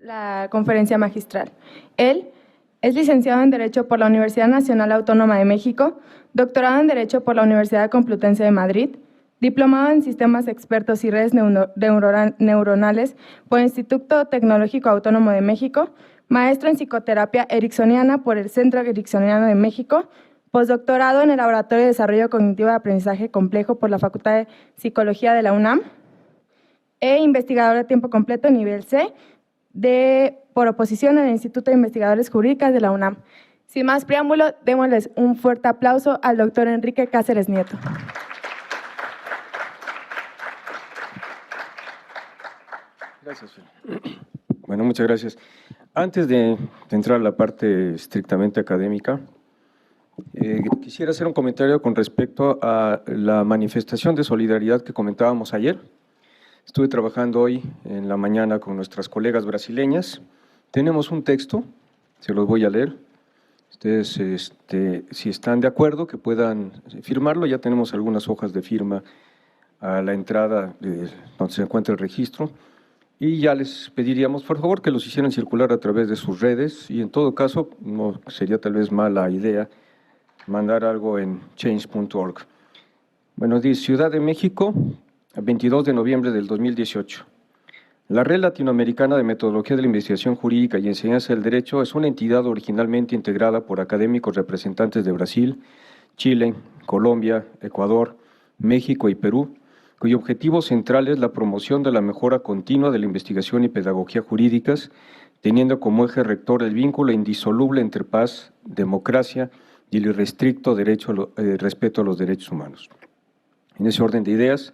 La conferencia magistral. Él es licenciado en Derecho por la Universidad Nacional Autónoma de México, doctorado en Derecho por la Universidad Complutense de Madrid, diplomado en Sistemas Expertos y Redes Neuronales por el Instituto Tecnológico Autónomo de México, maestro en Psicoterapia Ericksoniana por el Centro Ericksoniano de México, postdoctorado en el Laboratorio de Desarrollo Cognitivo de Aprendizaje Complejo por la Facultad de Psicología de la UNAM, e investigador de tiempo completo nivel C, por oposición en el Instituto de Investigadores Jurídicas de la UNAM. Sin más preámbulo, démosles un fuerte aplauso al doctor Enrique Cáceres Nieto. Gracias, Phil. Bueno, muchas gracias. Antes de entrar a la parte estrictamente académica, quisiera hacer un comentario con respecto a la manifestación de solidaridad que comentábamos ayer. Estuve trabajando hoy en la mañana con nuestras colegas brasileñas. Tenemos un texto, se los voy a leer. Ustedes, si están de acuerdo, que puedan firmarlo. Ya tenemos algunas hojas de firma a la entrada donde se encuentra el registro. Y ya les pediríamos, por favor, que los hicieran circular a través de sus redes. Y en todo caso, no sería tal vez mala idea mandar algo en change.org. Bueno, dice Ciudad de México, 22 de noviembre del 2018. La Red Latinoamericana de Metodología de la Investigación Jurídica y Enseñanza del Derecho es una entidad originalmente integrada por académicos representantes de Brasil, Chile, Colombia, Ecuador, México y Perú, cuyo objetivo central es la promoción de la mejora continua de la investigación y pedagogía jurídicas, teniendo como eje rector el vínculo indisoluble entre paz, democracia y el irrestricto respeto a los derechos humanos. En ese orden de ideas,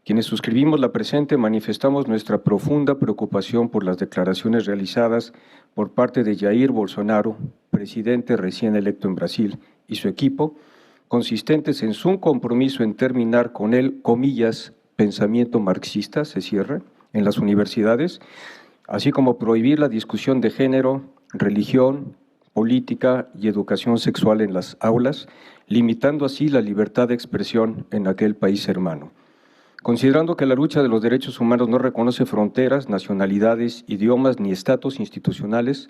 quienes suscribimos la presente manifestamos nuestra profunda preocupación por las declaraciones realizadas por parte de Jair Bolsonaro, presidente recién electo en Brasil, y su equipo, consistentes en su compromiso en terminar con el, comillas, pensamiento marxista, se cierra, en las universidades, así como prohibir la discusión de género, religión, política y educación sexual en las aulas, limitando así la libertad de expresión en aquel país hermano. Considerando que la lucha de los derechos humanos no reconoce fronteras, nacionalidades, idiomas ni estatus institucionales,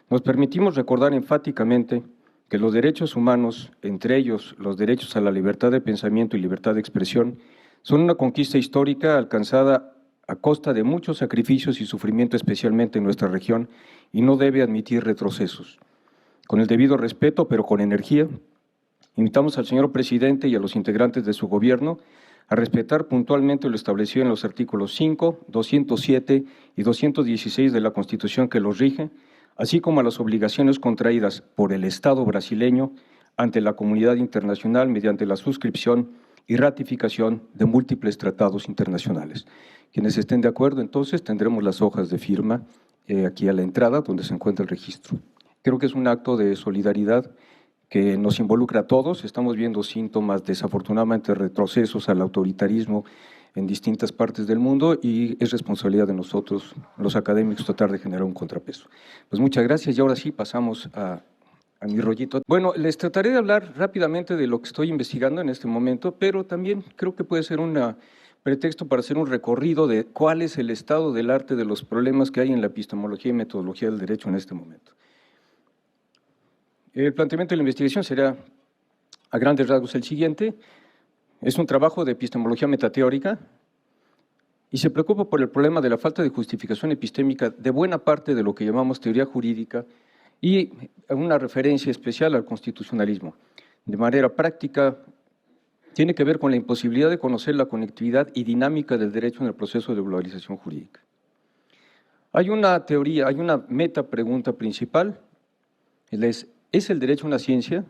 nos permitimos recordar enfáticamente que los derechos humanos, entre ellos los derechos a la libertad de pensamiento y libertad de expresión, son una conquista histórica alcanzada a costa de muchos sacrificios y sufrimiento, especialmente en nuestra región, y no debe admitir retrocesos. Con el debido respeto, pero con energía, invitamos al señor presidente y a los integrantes de su gobierno a respetar puntualmente lo establecido en los artículos 5, 207 y 216 de la Constitución que los rige, así como a las obligaciones contraídas por el Estado brasileño ante la comunidad internacional mediante la suscripción y ratificación de múltiples tratados internacionales. Quienes estén de acuerdo, entonces, tendremos las hojas de firma aquí a la entrada, donde se encuentra el registro. Creo que es un acto de solidaridad que nos involucra a todos. Estamos viendo síntomas, desafortunadamente, retrocesos al autoritarismo en distintas partes del mundo y es responsabilidad de nosotros, los académicos, tratar de generar un contrapeso. Pues muchas gracias y ahora sí pasamos a mi rollito. Bueno, les trataré de hablar rápidamente de lo que estoy investigando en este momento, pero también creo que puede ser un pretexto para hacer un recorrido de cuál es el estado del arte de los problemas que hay en la epistemología y metodología del derecho en este momento. El planteamiento de la investigación será, a grandes rasgos, el siguiente. Es un trabajo de epistemología metateórica y se preocupa por el problema de la falta de justificación epistémica de buena parte de lo que llamamos teoría jurídica y una referencia especial al constitucionalismo. De manera práctica, tiene que ver con la imposibilidad de conocer la conectividad y dinámica del derecho en el proceso de globalización jurídica. Hay una teoría, hay una metapregunta principal, ¿es el derecho una ciencia?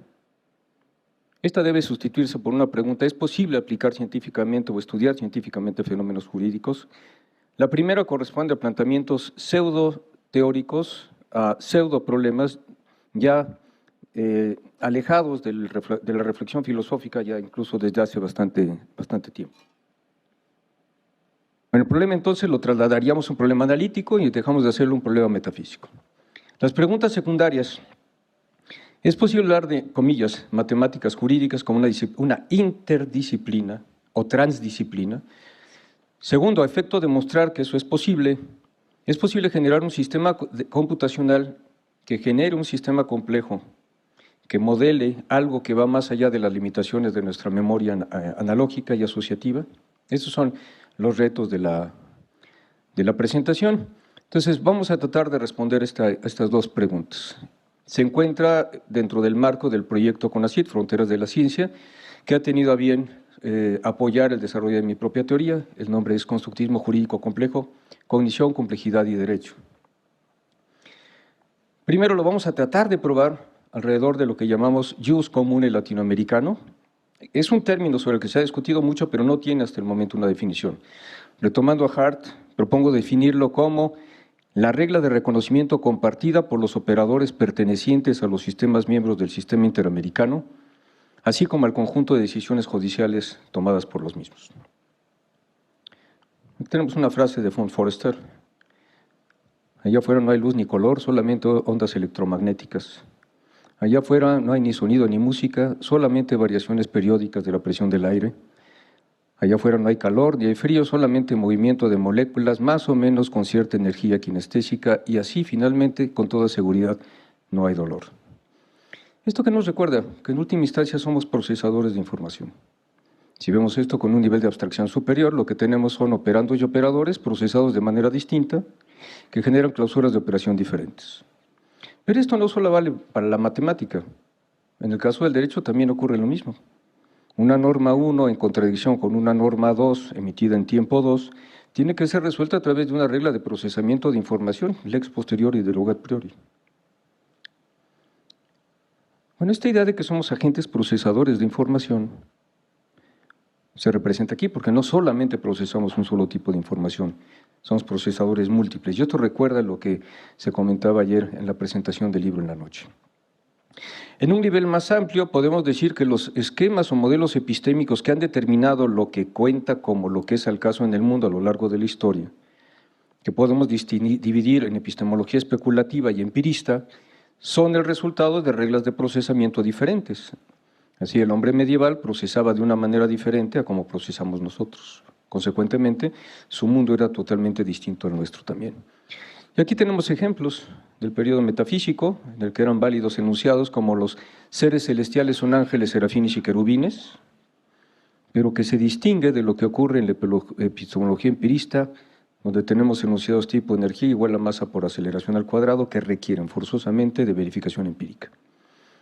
Esta debe sustituirse por una pregunta: ¿es posible aplicar científicamente o estudiar científicamente fenómenos jurídicos? La primera corresponde a planteamientos pseudo-teóricos, a pseudo-problemas ya alejados de la reflexión filosófica ya incluso desde hace bastante tiempo. Bueno, el problema entonces lo trasladaríamos a un problema analítico y dejamos de hacerlo un problema metafísico. Las preguntas secundarias. ¿Es posible hablar de, comillas, matemáticas jurídicas como una interdisciplina o transdisciplina? Segundo, a efecto de mostrar que eso es posible generar un sistema computacional que genere un sistema complejo, que modele algo que va más allá de las limitaciones de nuestra memoria analógica y asociativa. Esos son los retos de la presentación. Entonces, vamos a tratar de responder estas dos preguntas. Se encuentra dentro del marco del proyecto CONACYT, Fronteras de la Ciencia, que ha tenido a bien apoyar el desarrollo de mi propia teoría. El nombre es Constructivismo Jurídico Complejo, Cognición, Complejidad y Derecho. Primero lo vamos a tratar de probar alrededor de lo que llamamos jus comune latinoamericano. Es un término sobre el que se ha discutido mucho, pero no tiene hasta el momento una definición. Retomando a Hart, propongo definirlo como la regla de reconocimiento compartida por los operadores pertenecientes a los sistemas miembros del sistema interamericano, así como al conjunto de decisiones judiciales tomadas por los mismos. Tenemos una frase de von Forster: allá afuera no hay luz ni color, solamente ondas electromagnéticas. Allá afuera no hay ni sonido ni música, solamente variaciones periódicas de la presión del aire. Allá afuera no hay calor ni hay frío, solamente movimiento de moléculas, más o menos con cierta energía kinestésica, y así finalmente, con toda seguridad, no hay dolor. ¿Esto qué nos recuerda? Que en última instancia somos procesadores de información. Si vemos esto con un nivel de abstracción superior, lo que tenemos son operandos y operadores procesados de manera distinta, que generan clausuras de operación diferentes. Pero esto no solo vale para la matemática. En el caso del derecho también ocurre lo mismo. Una norma 1 en contradicción con una norma 2 emitida en tiempo 2 tiene que ser resuelta a través de una regla de procesamiento de información, lex posteriori y de lugar a priori. Bueno, esta idea de que somos agentes procesadores de información se representa aquí porque no solamente procesamos un solo tipo de información, somos procesadores múltiples. Y esto recuerda lo que se comentaba ayer en la presentación del libro en la noche. En un nivel más amplio podemos decir que los esquemas o modelos epistémicos que han determinado lo que cuenta como lo que es el caso en el mundo a lo largo de la historia, que podemos dividir en epistemología especulativa y empirista, son el resultado de reglas de procesamiento diferentes. Así, el hombre medieval procesaba de una manera diferente a como procesamos nosotros. Consecuentemente, su mundo era totalmente distinto al nuestro también. Y aquí tenemos ejemplos del periodo metafísico, en el que eran válidos enunciados como los seres celestiales son ángeles, serafines y querubines, pero que se distingue de lo que ocurre en la epistemología empirista, donde tenemos enunciados tipo energía igual a masa por aceleración al cuadrado, que requieren forzosamente de verificación empírica.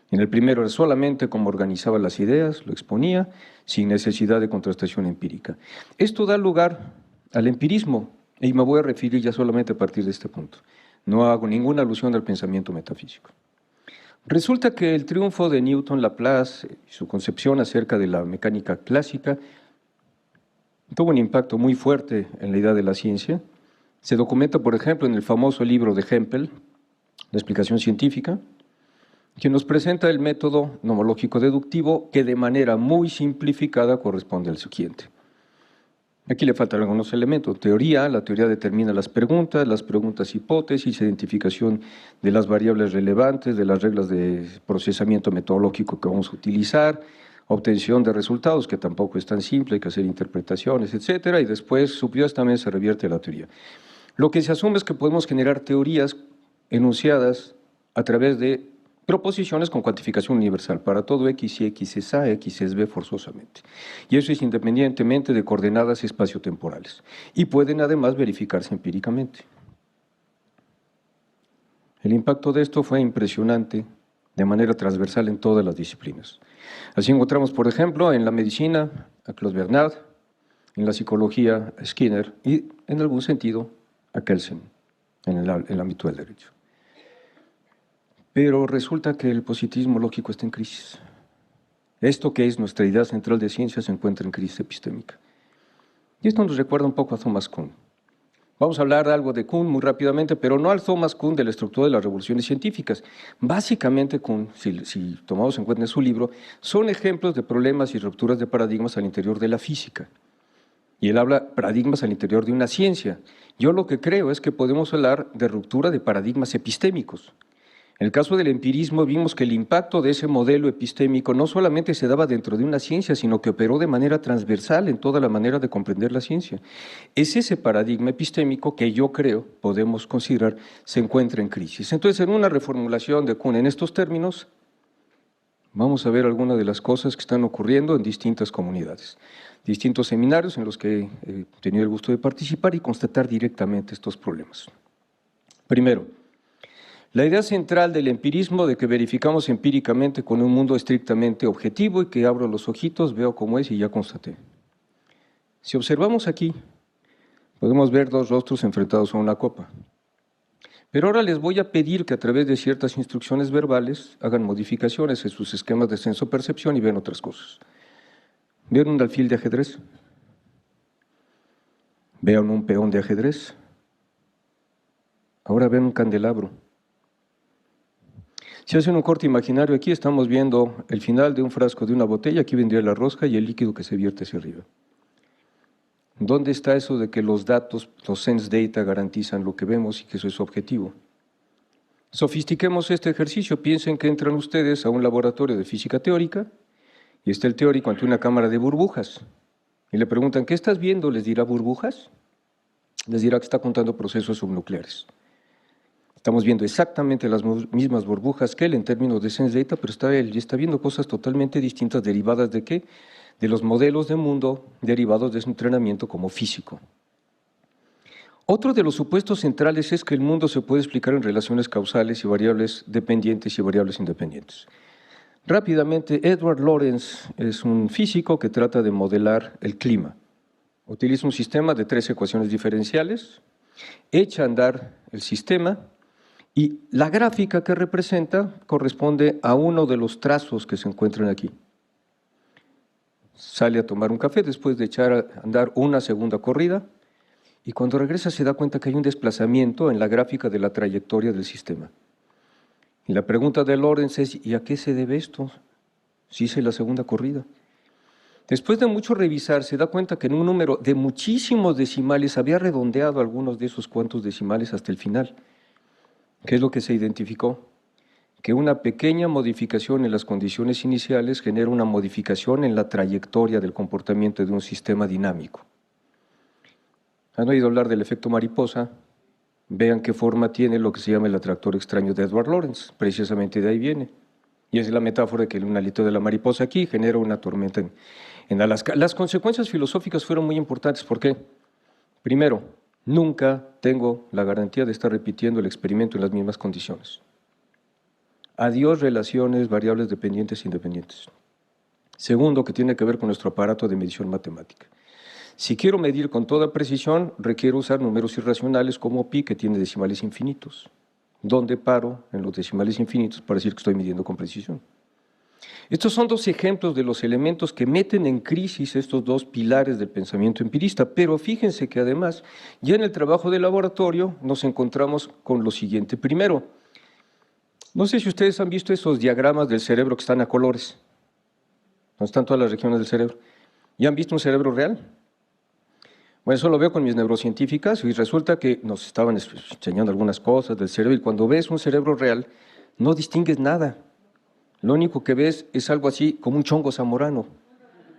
En el primero era solamente cómo organizaba las ideas, lo exponía, sin necesidad de contrastación empírica. Esto da lugar al empirismo, y me voy a referir ya solamente a partir de este punto. No hago ninguna alusión al pensamiento metafísico. Resulta que el triunfo de Newton, Laplace y su concepción acerca de la mecánica clásica tuvo un impacto muy fuerte en la idea de la ciencia. Se documenta, por ejemplo, en el famoso libro de Hempel, La explicación científica, que nos presenta el método nomológico deductivo que de manera muy simplificada corresponde al siguiente. Aquí le faltan algunos elementos. Teoría, la teoría determina las preguntas hipótesis, identificación de las variables relevantes, de las reglas de procesamiento metodológico que vamos a utilizar, obtención de resultados, que tampoco es tan simple, hay que hacer interpretaciones, etcétera, y después supuestamente se revierte a la teoría. Lo que se asume es que podemos generar teorías enunciadas a través de proposiciones con cuantificación universal. Para todo X y X es A, X es B forzosamente. Y eso es independientemente de coordenadas espaciotemporales. Y pueden además verificarse empíricamente. El impacto de esto fue impresionante de manera transversal en todas las disciplinas. Así encontramos, por ejemplo, en la medicina a Claude Bernard, en la psicología a Skinner y, en algún sentido, a Kelsen, en el ámbito del derecho. Pero resulta que el positivismo lógico está en crisis. Esto que es nuestra idea central de ciencia se encuentra en crisis epistémica. Y esto nos recuerda un poco a Thomas Kuhn. Vamos a hablar algo de Kuhn muy rápidamente, pero no al Thomas Kuhn de la estructura de las revoluciones científicas. Básicamente Kuhn, si tomamos en cuenta en su libro, son ejemplos de problemas y rupturas de paradigmas al interior de la física. Y él habla paradigmas al interior de una ciencia. Yo lo que creo es que podemos hablar de ruptura de paradigmas epistémicos. En el caso del empirismo vimos que el impacto de ese modelo epistémico no solamente se daba dentro de una ciencia, sino que operó de manera transversal en toda la manera de comprender la ciencia. Es ese paradigma epistémico que yo creo podemos considerar se encuentra en crisis. Entonces, en una reformulación de Kuhn en estos términos, vamos a ver algunas de las cosas que están ocurriendo en distintas comunidades, distintos seminarios en los que he tenido el gusto de participar y constatar directamente estos problemas. Primero, la idea central del empirismo de que verificamos empíricamente con un mundo estrictamente objetivo y que abro los ojitos, veo cómo es y ya constaté. Si observamos aquí, podemos ver dos rostros enfrentados a una copa. Pero ahora les voy a pedir que a través de ciertas instrucciones verbales hagan modificaciones en sus esquemas de senso-percepción y vean otras cosas. ¿Vean un alfil de ajedrez? ¿Vean un peón de ajedrez? Ahora vean un candelabro. Si hacen un corte imaginario, aquí estamos viendo el final de un frasco de una botella, aquí vendría la rosca y el líquido que se vierte hacia arriba. ¿Dónde está eso de que los datos, los sense data garantizan lo que vemos y que eso es objetivo? Sofistiquemos este ejercicio, piensen que entran ustedes a un laboratorio de física teórica y está el teórico ante una cámara de burbujas y le preguntan, ¿qué estás viendo? ¿Les dirá burbujas? Les dirá que está contando procesos subnucleares. Estamos viendo exactamente las mismas burbujas que él en términos de sense data, pero él está viendo cosas totalmente distintas, derivadas ¿de qué? De los modelos de mundo derivados de su entrenamiento como físico. Otro de los supuestos centrales es que el mundo se puede explicar en relaciones causales y variables dependientes y variables independientes. Rápidamente, Edward Lorenz es un físico que trata de modelar el clima. Utiliza un sistema de 3 ecuaciones diferenciales, echa a andar el sistema y la gráfica que representa corresponde a uno de los trazos que se encuentran aquí. Sale a tomar un café después de echar a andar una segunda corrida y cuando regresa se da cuenta que hay un desplazamiento en la gráfica de la trayectoria del sistema. Y la pregunta de Lorenz es, ¿y a qué se debe esto? Si hice la segunda corrida. Después de mucho revisar, se da cuenta que en un número de muchísimos decimales había redondeado algunos de esos cuantos decimales hasta el final. ¿Qué es lo que se identificó? Que una pequeña modificación en las condiciones iniciales genera una modificación en la trayectoria del comportamiento de un sistema dinámico. ¿Han oído hablar del efecto mariposa? Vean qué forma tiene lo que se llama el atractor extraño de Edward Lorenz, precisamente de ahí viene. Y es la metáfora de que un alito de la mariposa aquí genera una tormenta en Alaska. Las consecuencias filosóficas fueron muy importantes. ¿Por qué? Primero, nunca tengo la garantía de estar repitiendo el experimento en las mismas condiciones. Adiós relaciones variables dependientes e independientes. Segundo, que tiene que ver con nuestro aparato de medición matemática. Si quiero medir con toda precisión, requiero usar números irracionales como pi, que tiene decimales infinitos. ¿Dónde paro en los decimales infinitos para decir que estoy midiendo con precisión? Estos son 2 ejemplos de los elementos que meten en crisis estos 2 pilares del pensamiento empirista, pero fíjense que además, ya en el trabajo de laboratorio nos encontramos con lo siguiente. Primero, no sé si ustedes han visto esos diagramas del cerebro que están a colores, donde están todas las regiones del cerebro. ¿Ya han visto un cerebro real? Bueno, eso lo veo con mis neurocientíficas y resulta que nos estaban enseñando algunas cosas del cerebro y cuando ves un cerebro real no distingues nada. Lo único que ves es algo así como un chongo zamorano.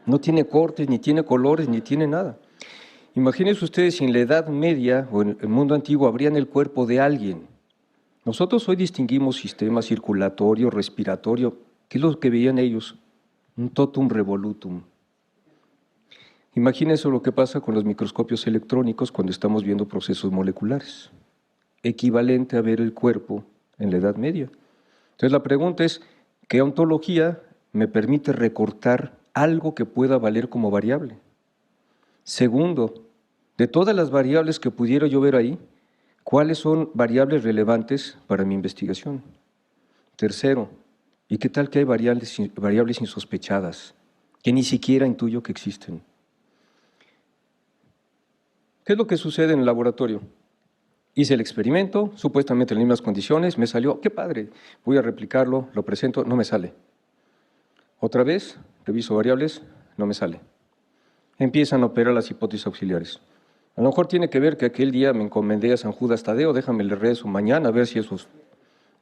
No tiene cortes, ni tiene colores, ni tiene nada. Imagínense ustedes si en la Edad Media o en el mundo antiguo abrían el cuerpo de alguien. Nosotros hoy distinguimos sistema circulatorio, respiratorio. ¿Qué es lo que veían ellos? Un totum revolutum. Imagínense lo que pasa con los microscopios electrónicos cuando estamos viendo procesos moleculares. Equivalente a ver el cuerpo en la Edad Media. Entonces la pregunta es, ¿qué ontología me permite recortar algo que pueda valer como variable? Segundo, de todas las variables que pudiera yo ver ahí, ¿cuáles son variables relevantes para mi investigación? Tercero, ¿y qué tal que hay variables insospechadas que ni siquiera intuyo que existen? ¿Qué es lo que sucede en el laboratorio? Hice el experimento, supuestamente en las mismas condiciones, me salió, qué padre, voy a replicarlo, lo presento, no me sale. Otra vez, reviso variables, no me sale. Empiezan a operar las hipótesis auxiliares. A lo mejor tiene que ver que aquel día me encomendé a San Judas Tadeo, déjame le rezo mañana a ver si eso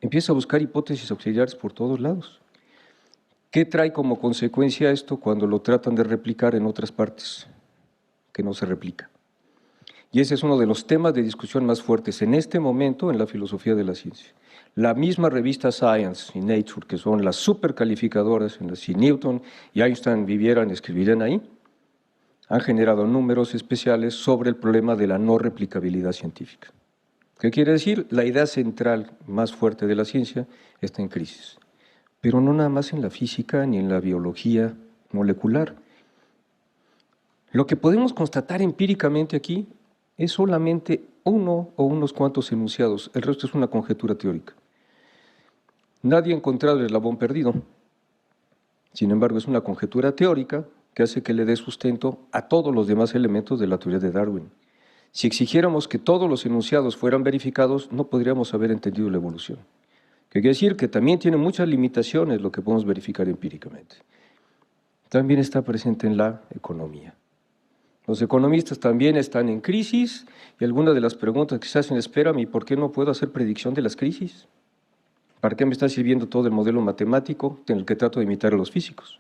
empieza a buscar hipótesis auxiliares por todos lados. ¿Qué trae como consecuencia esto cuando lo tratan de replicar en otras partes? Que no se replica. Y ese es uno de los temas de discusión más fuertes en este momento en la filosofía de la ciencia. La misma revista Science y Nature, que son las supercalificadoras en las si Newton y Einstein vivieran, escribirían ahí, han generado números especiales sobre el problema de la no replicabilidad científica. ¿Qué quiere decir? La idea central más fuerte de la ciencia está en crisis, pero no nada más en la física ni en la biología molecular. Lo que podemos constatar empíricamente aquí es solamente uno o unos cuantos enunciados, el resto es una conjetura teórica. Nadie ha encontrado el eslabón perdido, sin embargo es una conjetura teórica que hace que le dé sustento a todos los demás elementos de la teoría de Darwin. Si exigiéramos que todos los enunciados fueran verificados, no podríamos haber entendido la evolución. Que quiere decir que también tiene muchas limitaciones lo que podemos verificar empíricamente. También está presente en la economía. Los economistas también están en crisis y algunas de las preguntas que se hacen, espérame, ¿y por qué no puedo hacer predicción de las crisis? ¿Para qué me está sirviendo todo el modelo matemático en el que trato de imitar a los físicos?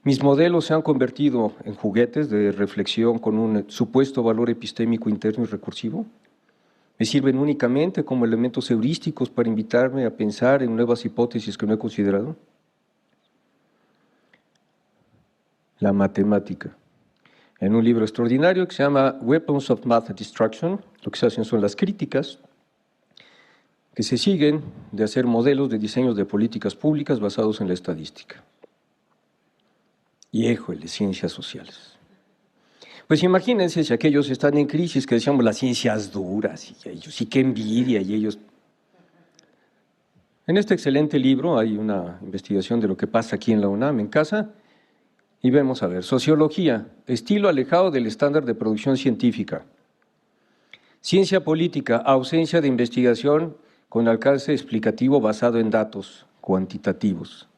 Mis modelos se han convertido en juguetes de reflexión con un supuesto valor epistémico interno y recursivo. Me sirven únicamente como elementos heurísticos para invitarme a pensar en nuevas hipótesis que no he considerado. La matemática. En un libro extraordinario que se llama Weapons of Math Destruction, lo que se hacen son las críticas que se siguen de hacer modelos de diseños de políticas públicas basados en la estadística. Y híjole, ciencias sociales. Pues imagínense si aquellos están en crisis, que decíamos las ciencias duras, y ellos, y qué envidia, y ellos. En este excelente libro hay una investigación de lo que pasa aquí en la UNAM, en casa, y vemos a ver, sociología, estilo alejado del estándar de producción científica. Ciencia política, ausencia de investigación con alcance explicativo basado en datos cuantitativos.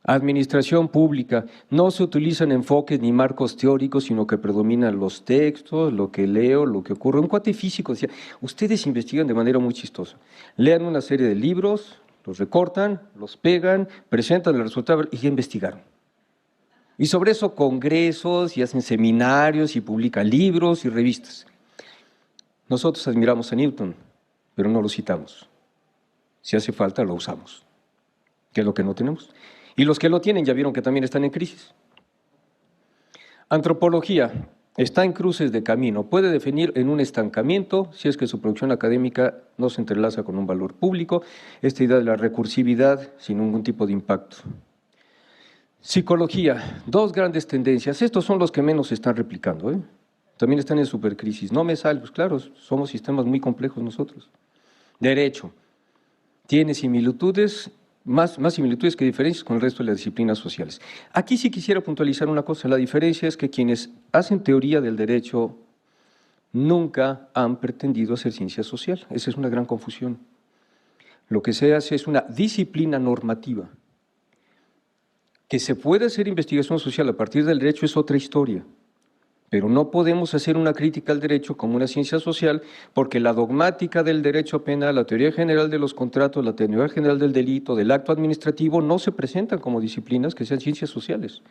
Administración pública, no se utilizan enfoques ni marcos teóricos, sino que predominan los textos, lo que leo, lo que ocurre. Un cuate físico decía, ustedes investigan de manera muy chistosa. Lean una serie de libros, los recortan, los pegan, presentan el resultado y ya investigaron. Y sobre eso congresos y hacen seminarios y publican libros y revistas. Nosotros admiramos a Newton, pero no lo citamos. Si hace falta, lo usamos, que es lo que no tenemos. Y los que lo tienen ya vieron que también están en crisis. Antropología está en cruces de camino, puede definir en un estancamiento si es que su producción académica no se entrelaza con un valor público, esta idea de la recursividad sin ningún tipo de impacto. Psicología, dos grandes tendencias, estos son los que menos se están replicando, también están en supercrisis, no me salvo, pues claro, somos sistemas muy complejos nosotros. Derecho, tiene similitudes, más similitudes que diferencias con el resto de las disciplinas sociales. Aquí sí quisiera puntualizar una cosa, la diferencia es que quienes hacen teoría del derecho nunca han pretendido hacer ciencia social, esa es una gran confusión. Lo que se hace es una disciplina normativa. Que se puede hacer investigación social a partir del derecho es otra historia, pero no podemos hacer una crítica al derecho como una ciencia social porque la dogmática del derecho penal, la teoría general de los contratos, la teoría general del delito, del acto administrativo, no se presentan como disciplinas que sean ciencias sociales.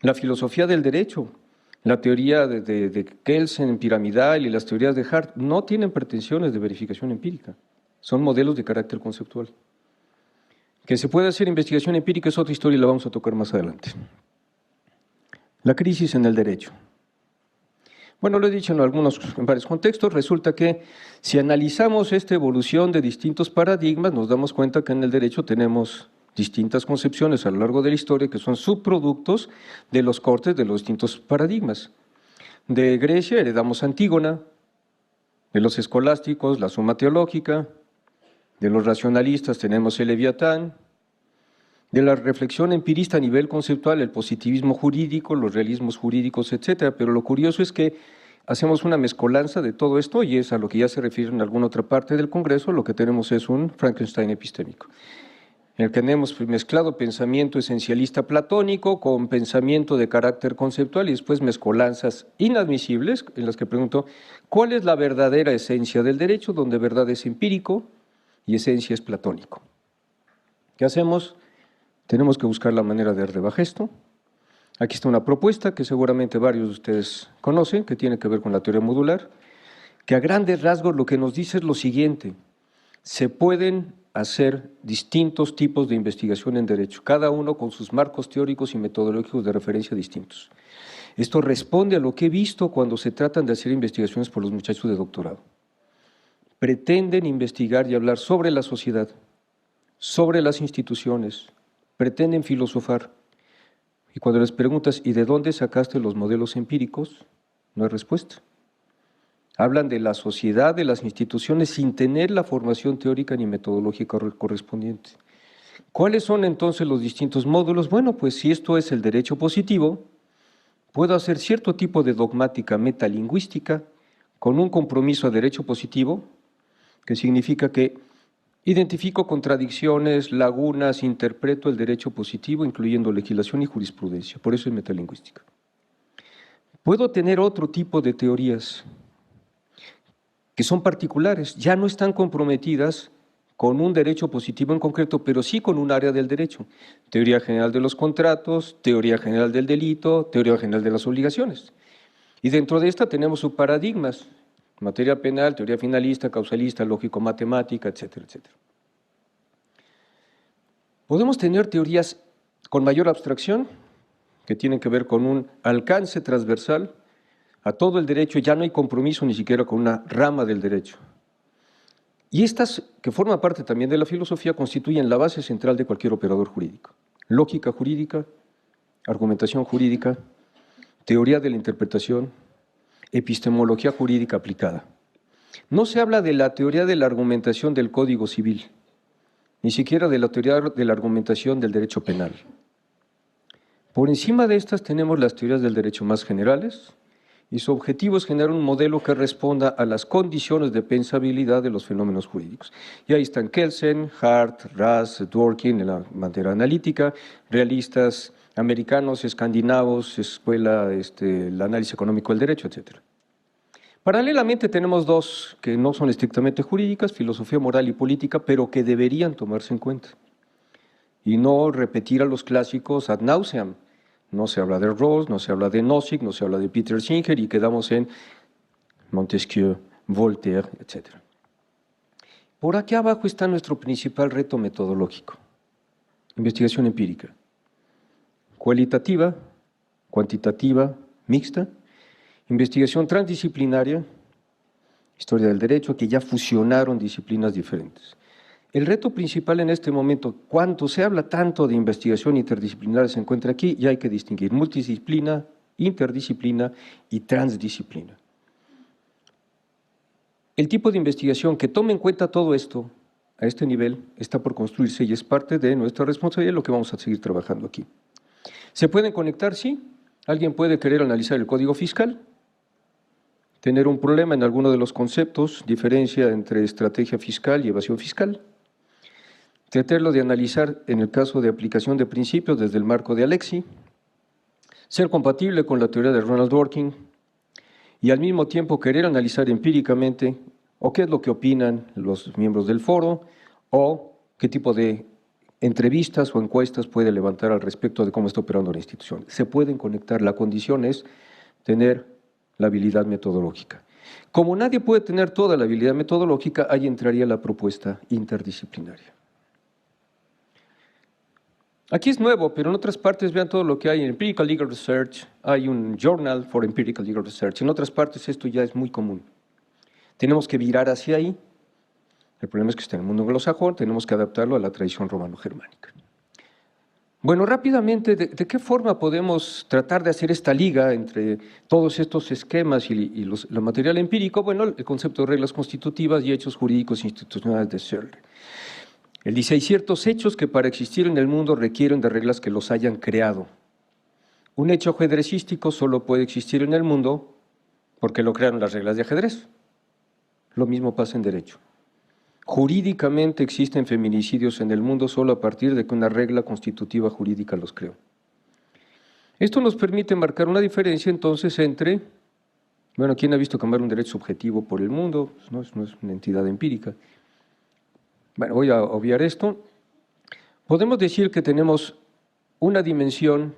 La filosofía del derecho, la teoría de Kelsen piramidal y las teorías de Hart no tienen pretensiones de verificación empírica, son modelos de carácter conceptual. Que se puede hacer investigación empírica es otra historia y la vamos a tocar más adelante. La crisis en el derecho. Bueno, lo he dicho en varios contextos, resulta que si analizamos esta evolución de distintos paradigmas, nos damos cuenta que en el derecho tenemos distintas concepciones a lo largo de la historia que son subproductos de los cortes de los distintos paradigmas. De Grecia heredamos Antígona, de los escolásticos la Suma Teológica, de los racionalistas tenemos el Leviatán, de la reflexión empirista a nivel conceptual, el positivismo jurídico, los realismos jurídicos, etcétera. Pero lo curioso es que hacemos una mezcolanza de todo esto y es a lo que ya se refiere en alguna otra parte del Congreso, lo que tenemos es un Frankenstein epistémico, en el que tenemos mezclado pensamiento esencialista platónico con pensamiento de carácter conceptual y después mezcolanzas inadmisibles en las que pregunto, ¿cuál es la verdadera esencia del derecho, donde verdad es empírico? y esencia es platónico. ¿Qué hacemos? Tenemos que buscar la manera de rebajar esto. Aquí está una propuesta que seguramente varios de ustedes conocen, que tiene que ver con la teoría modular, que a grandes rasgos lo que nos dice es lo siguiente: se pueden hacer distintos tipos de investigación en derecho, cada uno con sus marcos teóricos y metodológicos de referencia distintos. Esto responde a lo que he visto cuando se tratan de hacer investigaciones por los muchachos de doctorado. Pretenden investigar y hablar sobre la sociedad, sobre las instituciones, pretenden filosofar. Y cuando les preguntas, ¿y de dónde sacaste los modelos empíricos?, no hay respuesta. Hablan de la sociedad, de las instituciones, sin tener la formación teórica ni metodológica correspondiente. ¿Cuáles son entonces los distintos módulos? Bueno, pues si esto es el derecho positivo, puedo hacer cierto tipo de dogmática metalingüística con un compromiso a derecho positivo, que significa que identifico contradicciones, lagunas, interpreto el derecho positivo, incluyendo legislación y jurisprudencia. Por eso es metalingüística. Puedo tener otro tipo de teorías que son particulares, ya no están comprometidas con un derecho positivo en concreto, pero sí con un área del derecho. Teoría general de los contratos, teoría general del delito, teoría general de las obligaciones. Y dentro de esta tenemos subparadigmas: materia penal, teoría finalista, causalista, lógico-matemática, etcétera, etcétera. Podemos tener teorías con mayor abstracción, que tienen que ver con un alcance transversal a todo el derecho, ya no hay compromiso ni siquiera con una rama del derecho. Y estas, que forman parte también de la filosofía, constituyen la base central de cualquier operador jurídico. Lógica jurídica, argumentación jurídica, teoría de la interpretación, epistemología jurídica aplicada. No se habla de la teoría de la argumentación del Código Civil, ni siquiera de la teoría de la argumentación del derecho penal. Por encima de estas tenemos las teorías del derecho más generales, y su objetivo es generar un modelo que responda a las condiciones de pensabilidad de los fenómenos jurídicos. Y ahí están Kelsen, Hart, Raz, Dworkin en la materia analítica, realistas americanos, escandinavos, escuela, el análisis económico del derecho, etc. Paralelamente tenemos dos que no son estrictamente jurídicas, filosofía moral y política, pero que deberían tomarse en cuenta. Y no repetir a los clásicos ad nauseam. No se habla de Rawls, no se habla de Nozick, no se habla de Peter Singer y quedamos en Montesquieu, Voltaire, etc. Por aquí abajo está nuestro principal reto metodológico: investigación empírica, cualitativa, cuantitativa, mixta, investigación transdisciplinaria, historia del derecho, que ya fusionaron disciplinas diferentes. El reto principal en este momento, cuando se habla tanto de investigación interdisciplinaria, se encuentra aquí, y hay que distinguir multidisciplina, interdisciplina y transdisciplina. El tipo de investigación que tome en cuenta todo esto a este nivel está por construirse y es parte de nuestra responsabilidad, lo que vamos a seguir trabajando aquí. ¿Se pueden conectar? Sí. Alguien puede querer analizar el Código Fiscal, tener un problema en alguno de los conceptos, diferencia entre estrategia fiscal y evasión fiscal. Tratarlo de analizar en el caso de aplicación de principios desde el marco de Alexi, ser compatible con la teoría de Ronald Dworkin y al mismo tiempo querer analizar empíricamente o qué es lo que opinan los miembros del foro o qué tipo de entrevistas o encuestas puede levantar al respecto de cómo está operando la institución. Se pueden conectar, la condición es tener la habilidad metodológica. Como nadie puede tener toda la habilidad metodológica, ahí entraría la propuesta interdisciplinaria. Aquí es nuevo, pero en otras partes vean todo lo que hay en Empirical Legal Research, hay un Journal for Empirical Legal Research, en otras partes esto ya es muy común. Tenemos que virar hacia ahí, el problema es que está en el mundo anglosajón, tenemos que adaptarlo a la tradición romano-germánica. Bueno, rápidamente, ¿de qué forma podemos tratar de hacer esta liga entre todos estos esquemas y lo material empírico? Bueno, el concepto de reglas constitutivas y hechos jurídicos institucionales de Searle. Él dice, hay ciertos hechos que para existir en el mundo requieren de reglas que los hayan creado. Un hecho ajedrecístico solo puede existir en el mundo porque lo crearon las reglas de ajedrez. Lo mismo pasa en derecho. Jurídicamente existen feminicidios en el mundo solo a partir de que una regla constitutiva jurídica los creó. Esto nos permite marcar una diferencia entonces entre, ¿quién ha visto cambiar un derecho subjetivo por el mundo? No es una entidad empírica. Bueno, voy a obviar esto. Podemos decir que tenemos una dimensión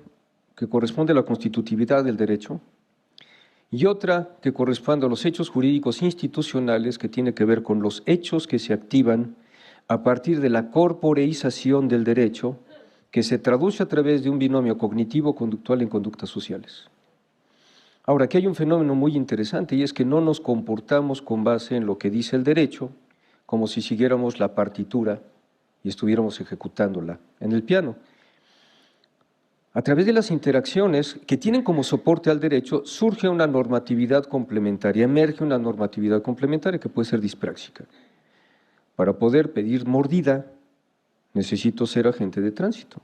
que corresponde a la constitutividad del derecho y otra que corresponde a los hechos jurídicos institucionales, que tiene que ver con los hechos que se activan a partir de la corporeización del derecho, que se traduce a través de un binomio cognitivo-conductual en conductas sociales. Ahora, aquí hay un fenómeno muy interesante y es que no nos comportamos con base en lo que dice el derecho, como si siguiéramos la partitura y estuviéramos ejecutándola en el piano. A través de las interacciones que tienen como soporte al derecho, surge una normatividad complementaria, emerge una normatividad complementaria que puede ser dispráctica. Para poder pedir mordida, necesito ser agente de tránsito.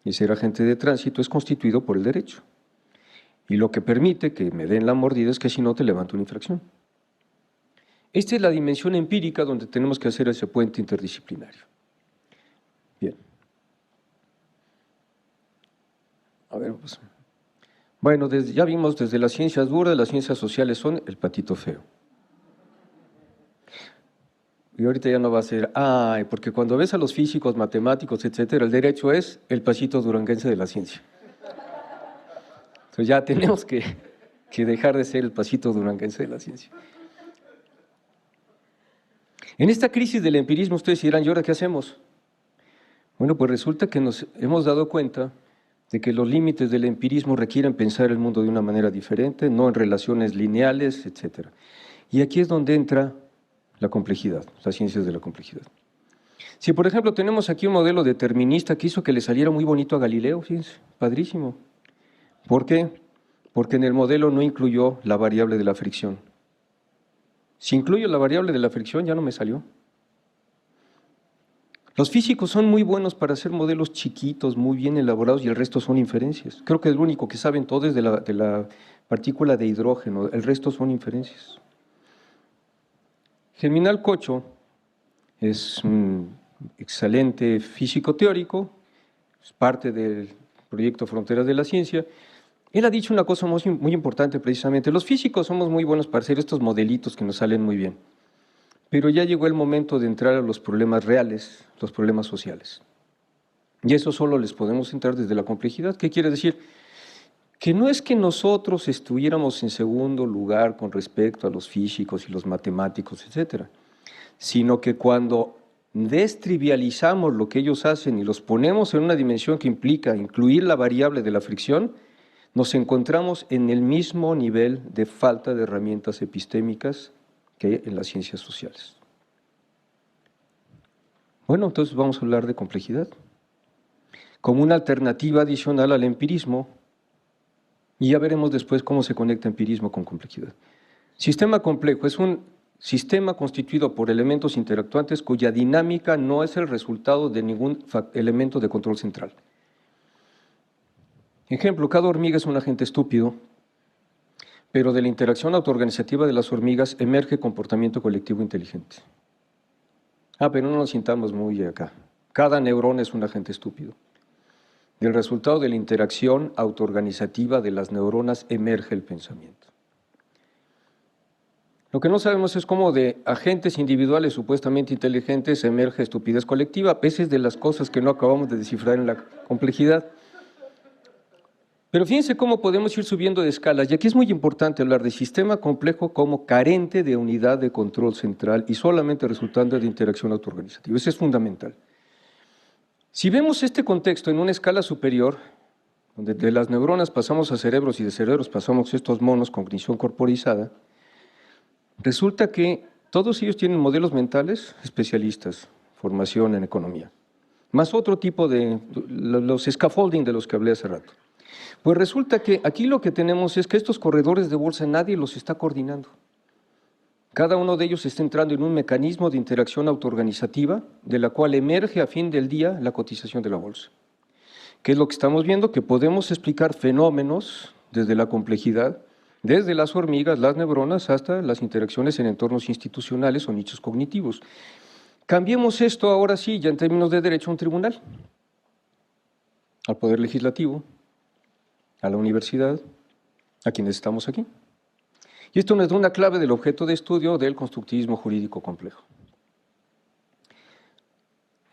Y ser agente de tránsito es constituido por el derecho. Y lo que permite que me den la mordida es que si no te levanto una infracción. Esta es la dimensión empírica donde tenemos que hacer ese puente interdisciplinario. Bien. A ver, pues. Bueno, ya vimos desde las ciencias duras, las ciencias sociales son el patito feo. Y ahorita ya no va a ser, porque cuando ves a los físicos, matemáticos, etcétera, el derecho es el pasito duranguense de la ciencia. Entonces ya tenemos que dejar de ser el pasito duranguense de la ciencia. En esta crisis del empirismo ustedes dirán, ¿y ahora qué hacemos? Bueno, pues resulta que nos hemos dado cuenta de que los límites del empirismo requieren pensar el mundo de una manera diferente, no en relaciones lineales, etcétera. Y aquí es donde entra la complejidad, las ciencias de la complejidad. Si, por ejemplo, tenemos aquí un modelo determinista que hizo que le saliera muy bonito a Galileo, fíjense, padrísimo. ¿Por qué? Porque en el modelo no incluyó la variable de la fricción. Si incluyo la variable de la fricción, ya no me salió. Los físicos son muy buenos para hacer modelos chiquitos, muy bien elaborados, y el resto son inferencias. Creo que el único que saben todo es de la partícula de hidrógeno, el resto son inferencias. Germinal Cocho es un excelente físico teórico, es parte del proyecto Fronteras de la Ciencia. Él ha dicho una cosa muy importante precisamente, los físicos somos muy buenos para hacer estos modelitos que nos salen muy bien, pero ya llegó el momento de entrar a los problemas reales, los problemas sociales. Y eso solo les podemos entrar desde la complejidad. ¿Qué quiere decir? Que no es que nosotros estuviéramos en segundo lugar con respecto a los físicos y los matemáticos, etcétera, sino que cuando destrivializamos lo que ellos hacen y los ponemos en una dimensión que implica incluir la variable de la fricción, nos encontramos en el mismo nivel de falta de herramientas epistémicas que en las ciencias sociales. Bueno, entonces vamos a hablar de complejidad como una alternativa adicional al empirismo, y ya veremos después cómo se conecta empirismo con complejidad. Sistema complejo es un sistema constituido por elementos interactuantes cuya dinámica no es el resultado de ningún elemento de control central. Ejemplo, cada hormiga es un agente estúpido, pero de la interacción autoorganizativa de las hormigas emerge comportamiento colectivo inteligente. Pero no nos sintamos muy acá. Cada neurona es un agente estúpido. Del resultado de la interacción autoorganizativa de las neuronas emerge el pensamiento. Lo que no sabemos es cómo de agentes individuales supuestamente inteligentes emerge estupidez colectiva, esa es de las cosas que no acabamos de descifrar en la complejidad. Pero fíjense cómo podemos ir subiendo de escalas, y aquí es muy importante hablar de sistema complejo como carente de unidad de control central y solamente resultante de interacción autoorganizativa. Eso es fundamental. Si vemos este contexto en una escala superior, donde de las neuronas pasamos a cerebros y de cerebros pasamos a estos monos con cognición corporizada, resulta que todos ellos tienen modelos mentales especialistas, formación en economía, más otro tipo de los scaffolding de los que hablé hace rato. Pues resulta que aquí lo que tenemos es que estos corredores de bolsa nadie los está coordinando. Cada uno de ellos está entrando en un mecanismo de interacción autoorganizativa de la cual emerge a fin del día la cotización de la bolsa. ¿Qué es lo que estamos viendo? Que podemos explicar fenómenos desde la complejidad, desde las hormigas, las neuronas, hasta las interacciones en entornos institucionales o nichos cognitivos. Cambiemos esto ahora sí, ya en términos de derecho, a un tribunal, al Poder Legislativo, a la universidad, a quienes estamos aquí. Y esto nos da una clave del objeto de estudio del constructivismo jurídico complejo.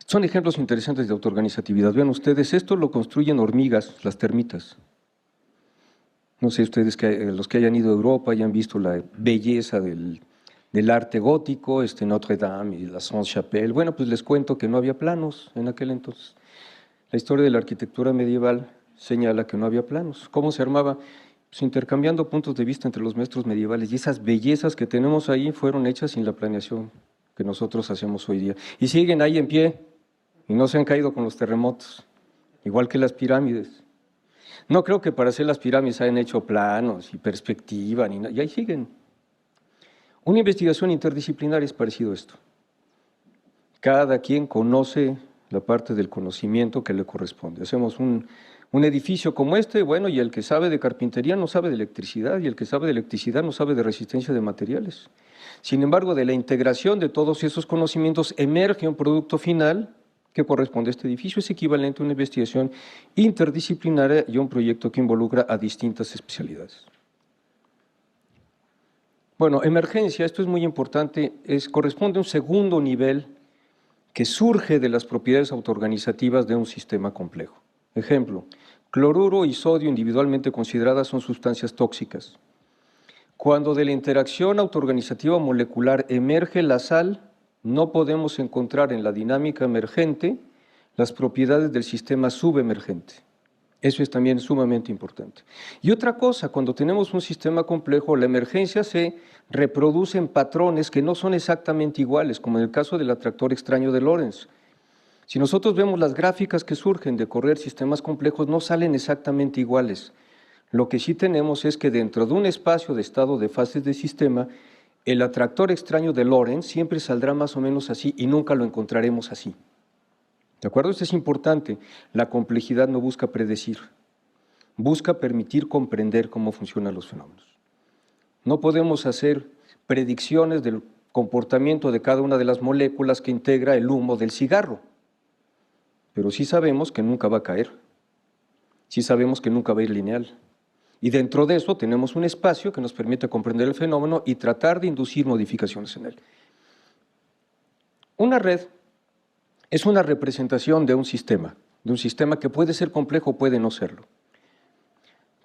Son ejemplos interesantes de autoorganizatividad. Vean ustedes, esto lo construyen hormigas, las termitas. No sé ustedes, los que hayan ido a Europa, hayan visto la belleza del arte gótico, Notre Dame y la Sainte-Chapelle. Bueno, pues les cuento que no había planos en aquel entonces. La historia de la arquitectura medieval señala que no había planos. ¿Cómo se armaba? Pues intercambiando puntos de vista entre los maestros medievales, y esas bellezas que tenemos ahí fueron hechas sin la planeación que nosotros hacemos hoy día. Y siguen ahí en pie, y no se han caído con los terremotos, igual que las pirámides. No creo que para hacer las pirámides hayan hecho planos y perspectiva, y ahí siguen. Una investigación interdisciplinaria es parecido a esto. Cada quien conoce la parte del conocimiento que le corresponde. Hacemos un edificio como este, bueno, y el que sabe de carpintería no sabe de electricidad, y el que sabe de electricidad no sabe de resistencia de materiales. Sin embargo, de la integración de todos esos conocimientos emerge un producto final que corresponde a este edificio. Es equivalente a una investigación interdisciplinaria y a un proyecto que involucra a distintas especialidades. Bueno, emergencia, esto es muy importante, corresponde a un segundo nivel que surge de las propiedades autoorganizativas de un sistema complejo. Ejemplo, cloruro y sodio individualmente consideradas son sustancias tóxicas. Cuando de la interacción autoorganizativa molecular emerge la sal, no podemos encontrar en la dinámica emergente las propiedades del sistema subemergente. Eso es también sumamente importante. Y otra cosa, cuando tenemos un sistema complejo, la emergencia se reproduce en patrones que no son exactamente iguales, como en el caso del atractor extraño de Lorentz. Si nosotros vemos las gráficas que surgen de correr sistemas complejos, no salen exactamente iguales. Lo que sí tenemos es que dentro de un espacio de estado de fases de sistema, el atractor extraño de Lorentz siempre saldrá más o menos así y nunca lo encontraremos así. ¿De acuerdo? Esto es importante. La complejidad no busca predecir, busca permitir comprender cómo funcionan los fenómenos. No podemos hacer predicciones del comportamiento de cada una de las moléculas que integra el humo del cigarro, pero sí sabemos que nunca va a caer, sí sabemos que nunca va a ir lineal. Y dentro de eso tenemos un espacio que nos permite comprender el fenómeno y tratar de inducir modificaciones en él. Una red es una representación de un sistema que puede ser complejo o puede no serlo.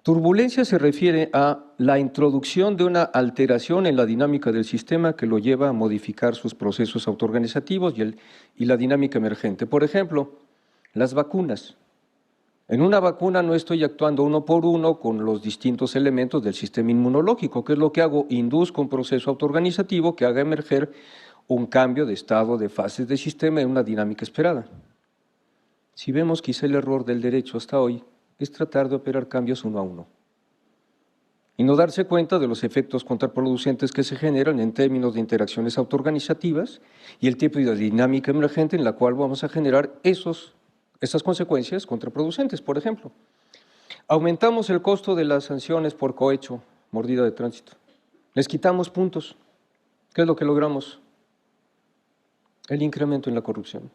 Turbulencia se refiere a la introducción de una alteración en la dinámica del sistema que lo lleva a modificar sus procesos autoorganizativos y la dinámica emergente. Por ejemplo, las vacunas. En una vacuna no estoy actuando uno por uno con los distintos elementos del sistema inmunológico. ¿Qué es lo que hago? Induzco un proceso autoorganizativo que haga emerger un cambio de estado de fases del sistema en una dinámica esperada. Si vemos, quizá el error del derecho hasta hoy es tratar de operar cambios uno a uno y no darse cuenta de los efectos contraproducentes que se generan en términos de interacciones autoorganizativas y el tipo de dinámica emergente en la cual vamos a generar esas consecuencias contraproducentes. Por ejemplo, aumentamos el costo de las sanciones por cohecho, mordida de tránsito. Les quitamos puntos. ¿Qué es lo que logramos? El incremento en la corrupción.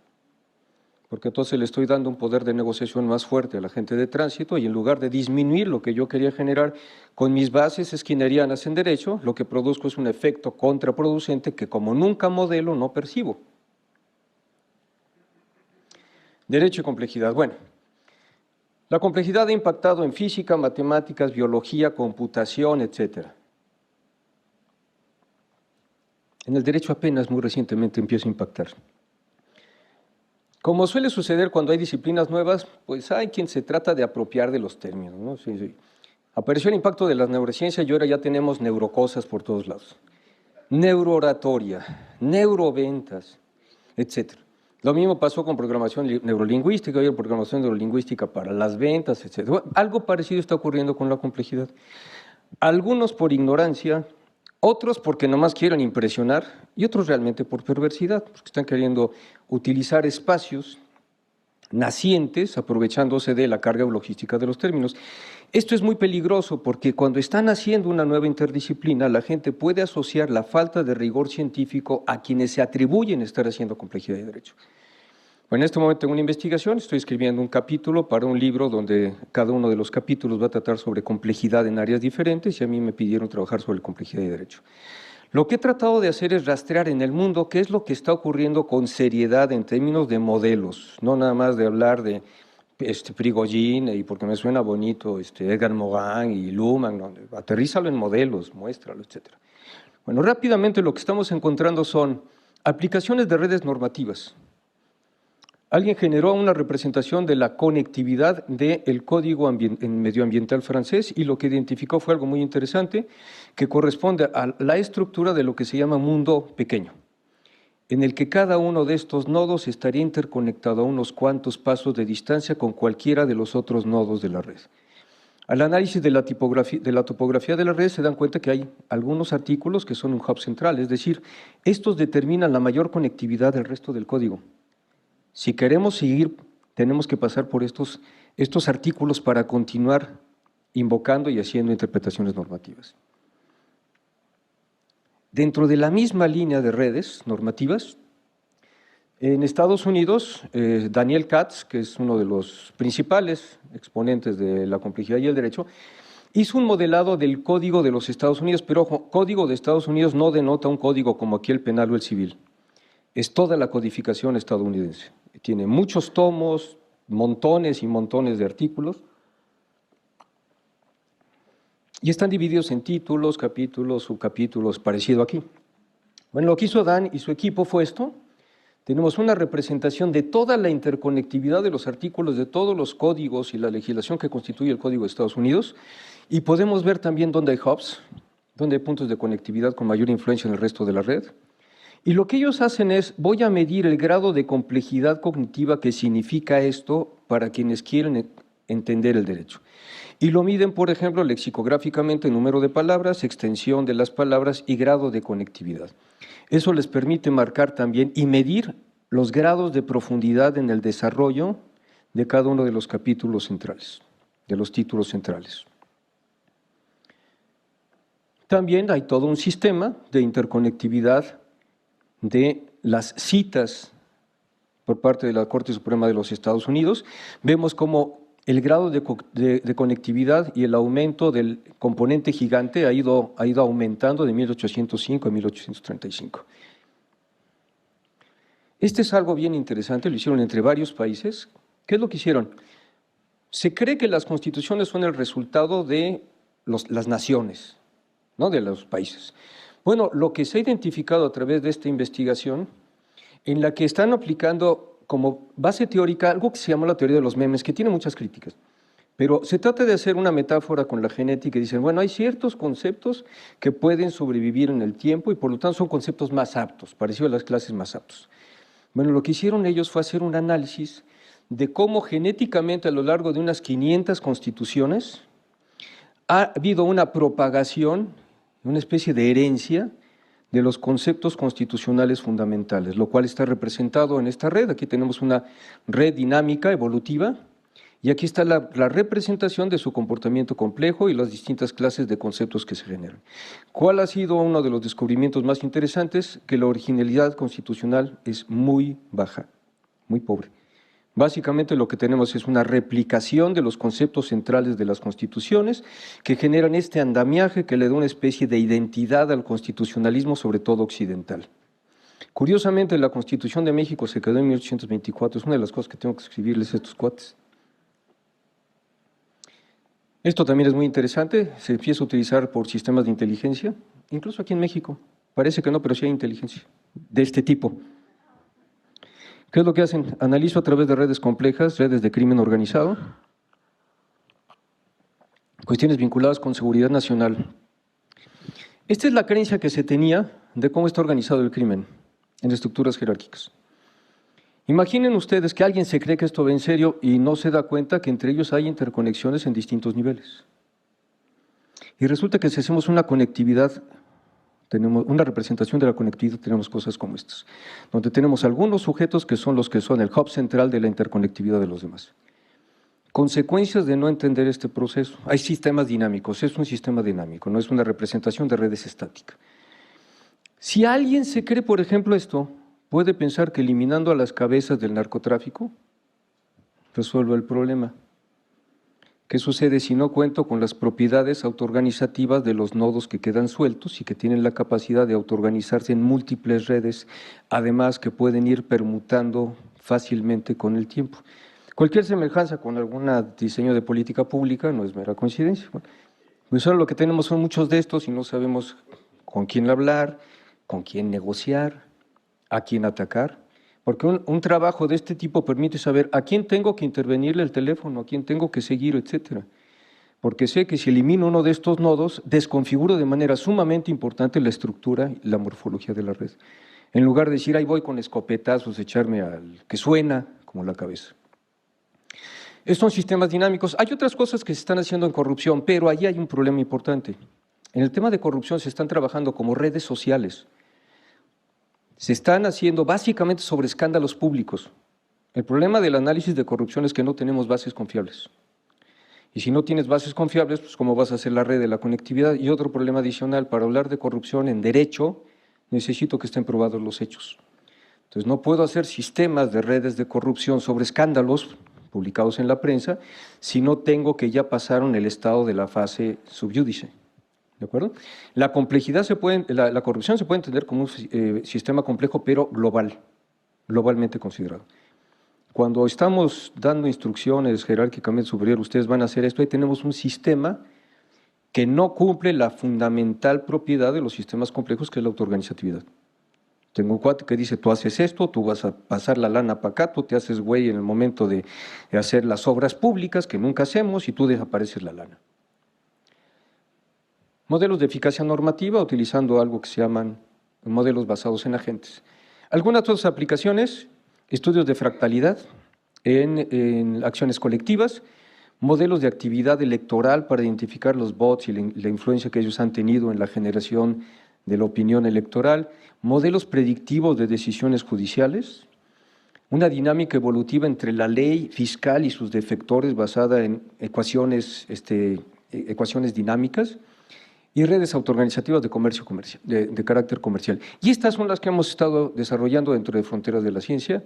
Porque entonces le estoy dando un poder de negociación más fuerte a la gente de tránsito y en lugar de disminuir lo que yo quería generar con mis bases esquinerianas en derecho, lo que produzco es un efecto contraproducente que como nunca modelo no percibo. Derecho y complejidad. Bueno, la complejidad ha impactado en física, matemáticas, biología, computación, etcétera. En el derecho apenas muy recientemente empieza a impactar. Como suele suceder cuando hay disciplinas nuevas, pues hay quien se trata de apropiar de los términos, ¿no? Sí. Apareció el impacto de las neurociencias y ahora ya tenemos neurocosas por todos lados. Neurooratoria, neuroventas, etcétera. Lo mismo pasó con programación neurolingüística, hoy hay programación neurolingüística para las ventas, etcétera. Bueno, algo parecido está ocurriendo con la complejidad. Algunos por ignorancia, otros porque nomás quieren impresionar y otros realmente por perversidad, porque están queriendo utilizar espacios nacientes aprovechándose de la carga logística de los términos. Esto es muy peligroso porque cuando están haciendo una nueva interdisciplina, la gente puede asociar la falta de rigor científico a quienes se atribuyen estar haciendo complejidad de derecho. Bueno, en este momento tengo una investigación, estoy escribiendo un capítulo para un libro donde cada uno de los capítulos va a tratar sobre complejidad en áreas diferentes y a mí me pidieron trabajar sobre complejidad de derecho. Lo que he tratado de hacer es rastrear en el mundo qué es lo que está ocurriendo con seriedad en términos de modelos, no nada más de hablar de Prigogine, y porque me suena bonito, Edgar Morin y Luhmann, no, aterrízalo en modelos, muéstralo, etc. Bueno, rápidamente lo que estamos encontrando son aplicaciones de redes normativas. Alguien generó una representación de la conectividad del código medioambiental francés y lo que identificó fue algo muy interesante que corresponde a la estructura de lo que se llama mundo pequeño, en el que cada uno de estos nodos estaría interconectado a unos cuantos pasos de distancia con cualquiera de los otros nodos de la red. Al análisis de la topografía de la red se dan cuenta que hay algunos artículos que son un hub central, es decir, estos determinan la mayor conectividad del resto del código. Si queremos seguir, tenemos que pasar por estos artículos para continuar invocando y haciendo interpretaciones normativas. Dentro de la misma línea de redes normativas, en Estados Unidos, Daniel Katz, que es uno de los principales exponentes de la complejidad y el derecho, hizo un modelado del código de los Estados Unidos, pero ojo, código de Estados Unidos no denota un código como aquí el penal o el civil, es toda la codificación estadounidense. Tiene muchos tomos, montones y montones de artículos, y están divididos en títulos, capítulos, subcapítulos, parecido aquí. Bueno, lo que hizo Dan y su equipo fue esto. Tenemos una representación de toda la interconectividad de los artículos, de todos los códigos y la legislación que constituye el Código de Estados Unidos, y podemos ver también dónde hay hubs, dónde hay puntos de conectividad con mayor influencia en el resto de la red. Y lo que ellos hacen es, voy a medir el grado de complejidad cognitiva que significa esto para quienes quieren entender el derecho. Y lo miden, por ejemplo, lexicográficamente, número de palabras, extensión de las palabras y grado de conectividad. Eso les permite marcar también y medir los grados de profundidad en el desarrollo de cada uno de los capítulos centrales, de los títulos centrales. También hay todo un sistema de interconectividad de las citas por parte de la Corte Suprema de los Estados Unidos. Vemos cómo el grado de conectividad y el aumento del componente gigante ha ido aumentando de 1805 a 1835. Este es algo bien interesante, lo hicieron entre varios países. ¿Qué es lo que hicieron? Se cree que las constituciones son el resultado de las naciones, no de los países. Bueno, lo que se ha identificado a través de esta investigación, en la que están aplicando como base teórica algo que se llama la teoría de los memes, que tiene muchas críticas, pero se trata de hacer una metáfora con la genética y dicen, bueno, hay ciertos conceptos que pueden sobrevivir en el tiempo y por lo tanto son conceptos más aptos, parecido a las clases más aptos. Bueno, lo que hicieron ellos fue hacer un análisis de cómo genéticamente a lo largo de unas 500 constituciones ha habido una propagación, una especie de herencia de los conceptos constitucionales fundamentales, lo cual está representado en esta red. Aquí tenemos una red dinámica, evolutiva, y aquí está la representación de su comportamiento complejo y las distintas clases de conceptos que se generan. ¿Cuál ha sido uno de los descubrimientos más interesantes? Que la originalidad constitucional es muy baja, muy pobre. Básicamente lo que tenemos es una replicación de los conceptos centrales de las constituciones que generan este andamiaje que le da una especie de identidad al constitucionalismo, sobre todo occidental. Curiosamente, la Constitución de México se quedó en 1824, es una de las cosas que tengo que escribirles a estos cuates. Esto también es muy interesante, se empieza a utilizar por sistemas de inteligencia, incluso aquí en México. Parece que no, pero sí hay inteligencia de este tipo. ¿Qué es lo que hacen? Analizo a través de redes complejas, redes de crimen organizado, cuestiones vinculadas con seguridad nacional. Esta es la creencia que se tenía de cómo está organizado el crimen en estructuras jerárquicas. Imaginen ustedes que alguien se cree que esto va en serio y no se da cuenta que entre ellos hay interconexiones en distintos niveles. Y resulta que si hacemos una conectividad, tenemos una representación de la conectividad, tenemos cosas como estas, donde tenemos algunos sujetos que son el hub central de la interconectividad de los demás. Consecuencias de no entender este proceso. Hay sistemas dinámicos, es un sistema dinámico, no es una representación de redes estáticas. Si alguien se cree, por ejemplo, esto, puede pensar que eliminando a las cabezas del narcotráfico resuelve el problema. ¿Qué sucede si no cuento con las propiedades autoorganizativas de los nodos que quedan sueltos y que tienen la capacidad de autoorganizarse en múltiples redes, además que pueden ir permutando fácilmente con el tiempo? Cualquier semejanza con algún diseño de política pública no es mera coincidencia. Pues ahora lo que tenemos son muchos de estos y no sabemos con quién hablar, con quién negociar, a quién atacar. Porque un trabajo de este tipo permite saber a quién tengo que intervenirle el teléfono, a quién tengo que seguir, etcétera. Porque sé que si elimino uno de estos nodos, desconfiguro de manera sumamente importante la estructura y la morfología de la red. En lugar de decir, ahí voy con escopetazos, echarme al que suena como la cabeza. Estos son sistemas dinámicos. Hay otras cosas que se están haciendo en corrupción, pero ahí hay un problema importante. En el tema de corrupción se están trabajando como redes sociales. Se están haciendo básicamente sobre escándalos públicos. El problema del análisis de corrupción es que no tenemos bases confiables. Y si no tienes bases confiables, pues ¿cómo vas a hacer la red de la conectividad? Y otro problema adicional, para hablar de corrupción en derecho, necesito que estén probados los hechos. Entonces no puedo hacer sistemas de redes de corrupción sobre escándalos publicados en la prensa si no tengo que ya pasaron el estado de la fase sub judice. ¿De acuerdo? La complejidad la corrupción se puede entender como un sistema complejo, pero globalmente considerado. Cuando estamos dando instrucciones jerárquicamente superior, ustedes van a hacer esto, ahí tenemos un sistema que no cumple la fundamental propiedad de los sistemas complejos, que es la autoorganizatividad. Tengo un cuate que dice, tú haces esto, tú vas a pasar la lana para acá, tú te haces güey en el momento de hacer las obras públicas que nunca hacemos y tú desapareces la lana. Modelos de eficacia normativa, utilizando algo que se llaman modelos basados en agentes. Algunas otras aplicaciones, estudios de fractalidad en acciones colectivas, modelos de actividad electoral para identificar los bots y la influencia que ellos han tenido en la generación de la opinión electoral, modelos predictivos de decisiones judiciales, una dinámica evolutiva entre la ley fiscal y sus defectores basada en ecuaciones dinámicas, y redes autoorganizativas de comercio comercial, de carácter comercial. Y estas son las que hemos estado desarrollando dentro de Fronteras de la Ciencia,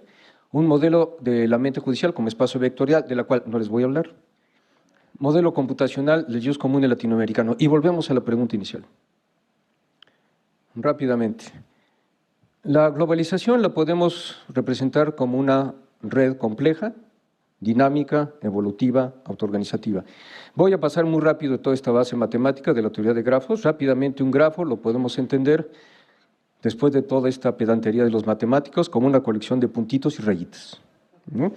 un modelo de la mente judicial como espacio vectorial, de la cual no les voy a hablar, modelo computacional del jus comune latinoamericano. Y volvemos a la pregunta inicial. Rápidamente. La globalización la podemos representar como una red compleja, dinámica, evolutiva, autoorganizativa. Voy a pasar muy rápido toda esta base matemática de la teoría de grafos. Rápidamente, un grafo lo podemos entender, después de toda esta pedantería de los matemáticos, como una colección de puntitos y rayitas, ¿no?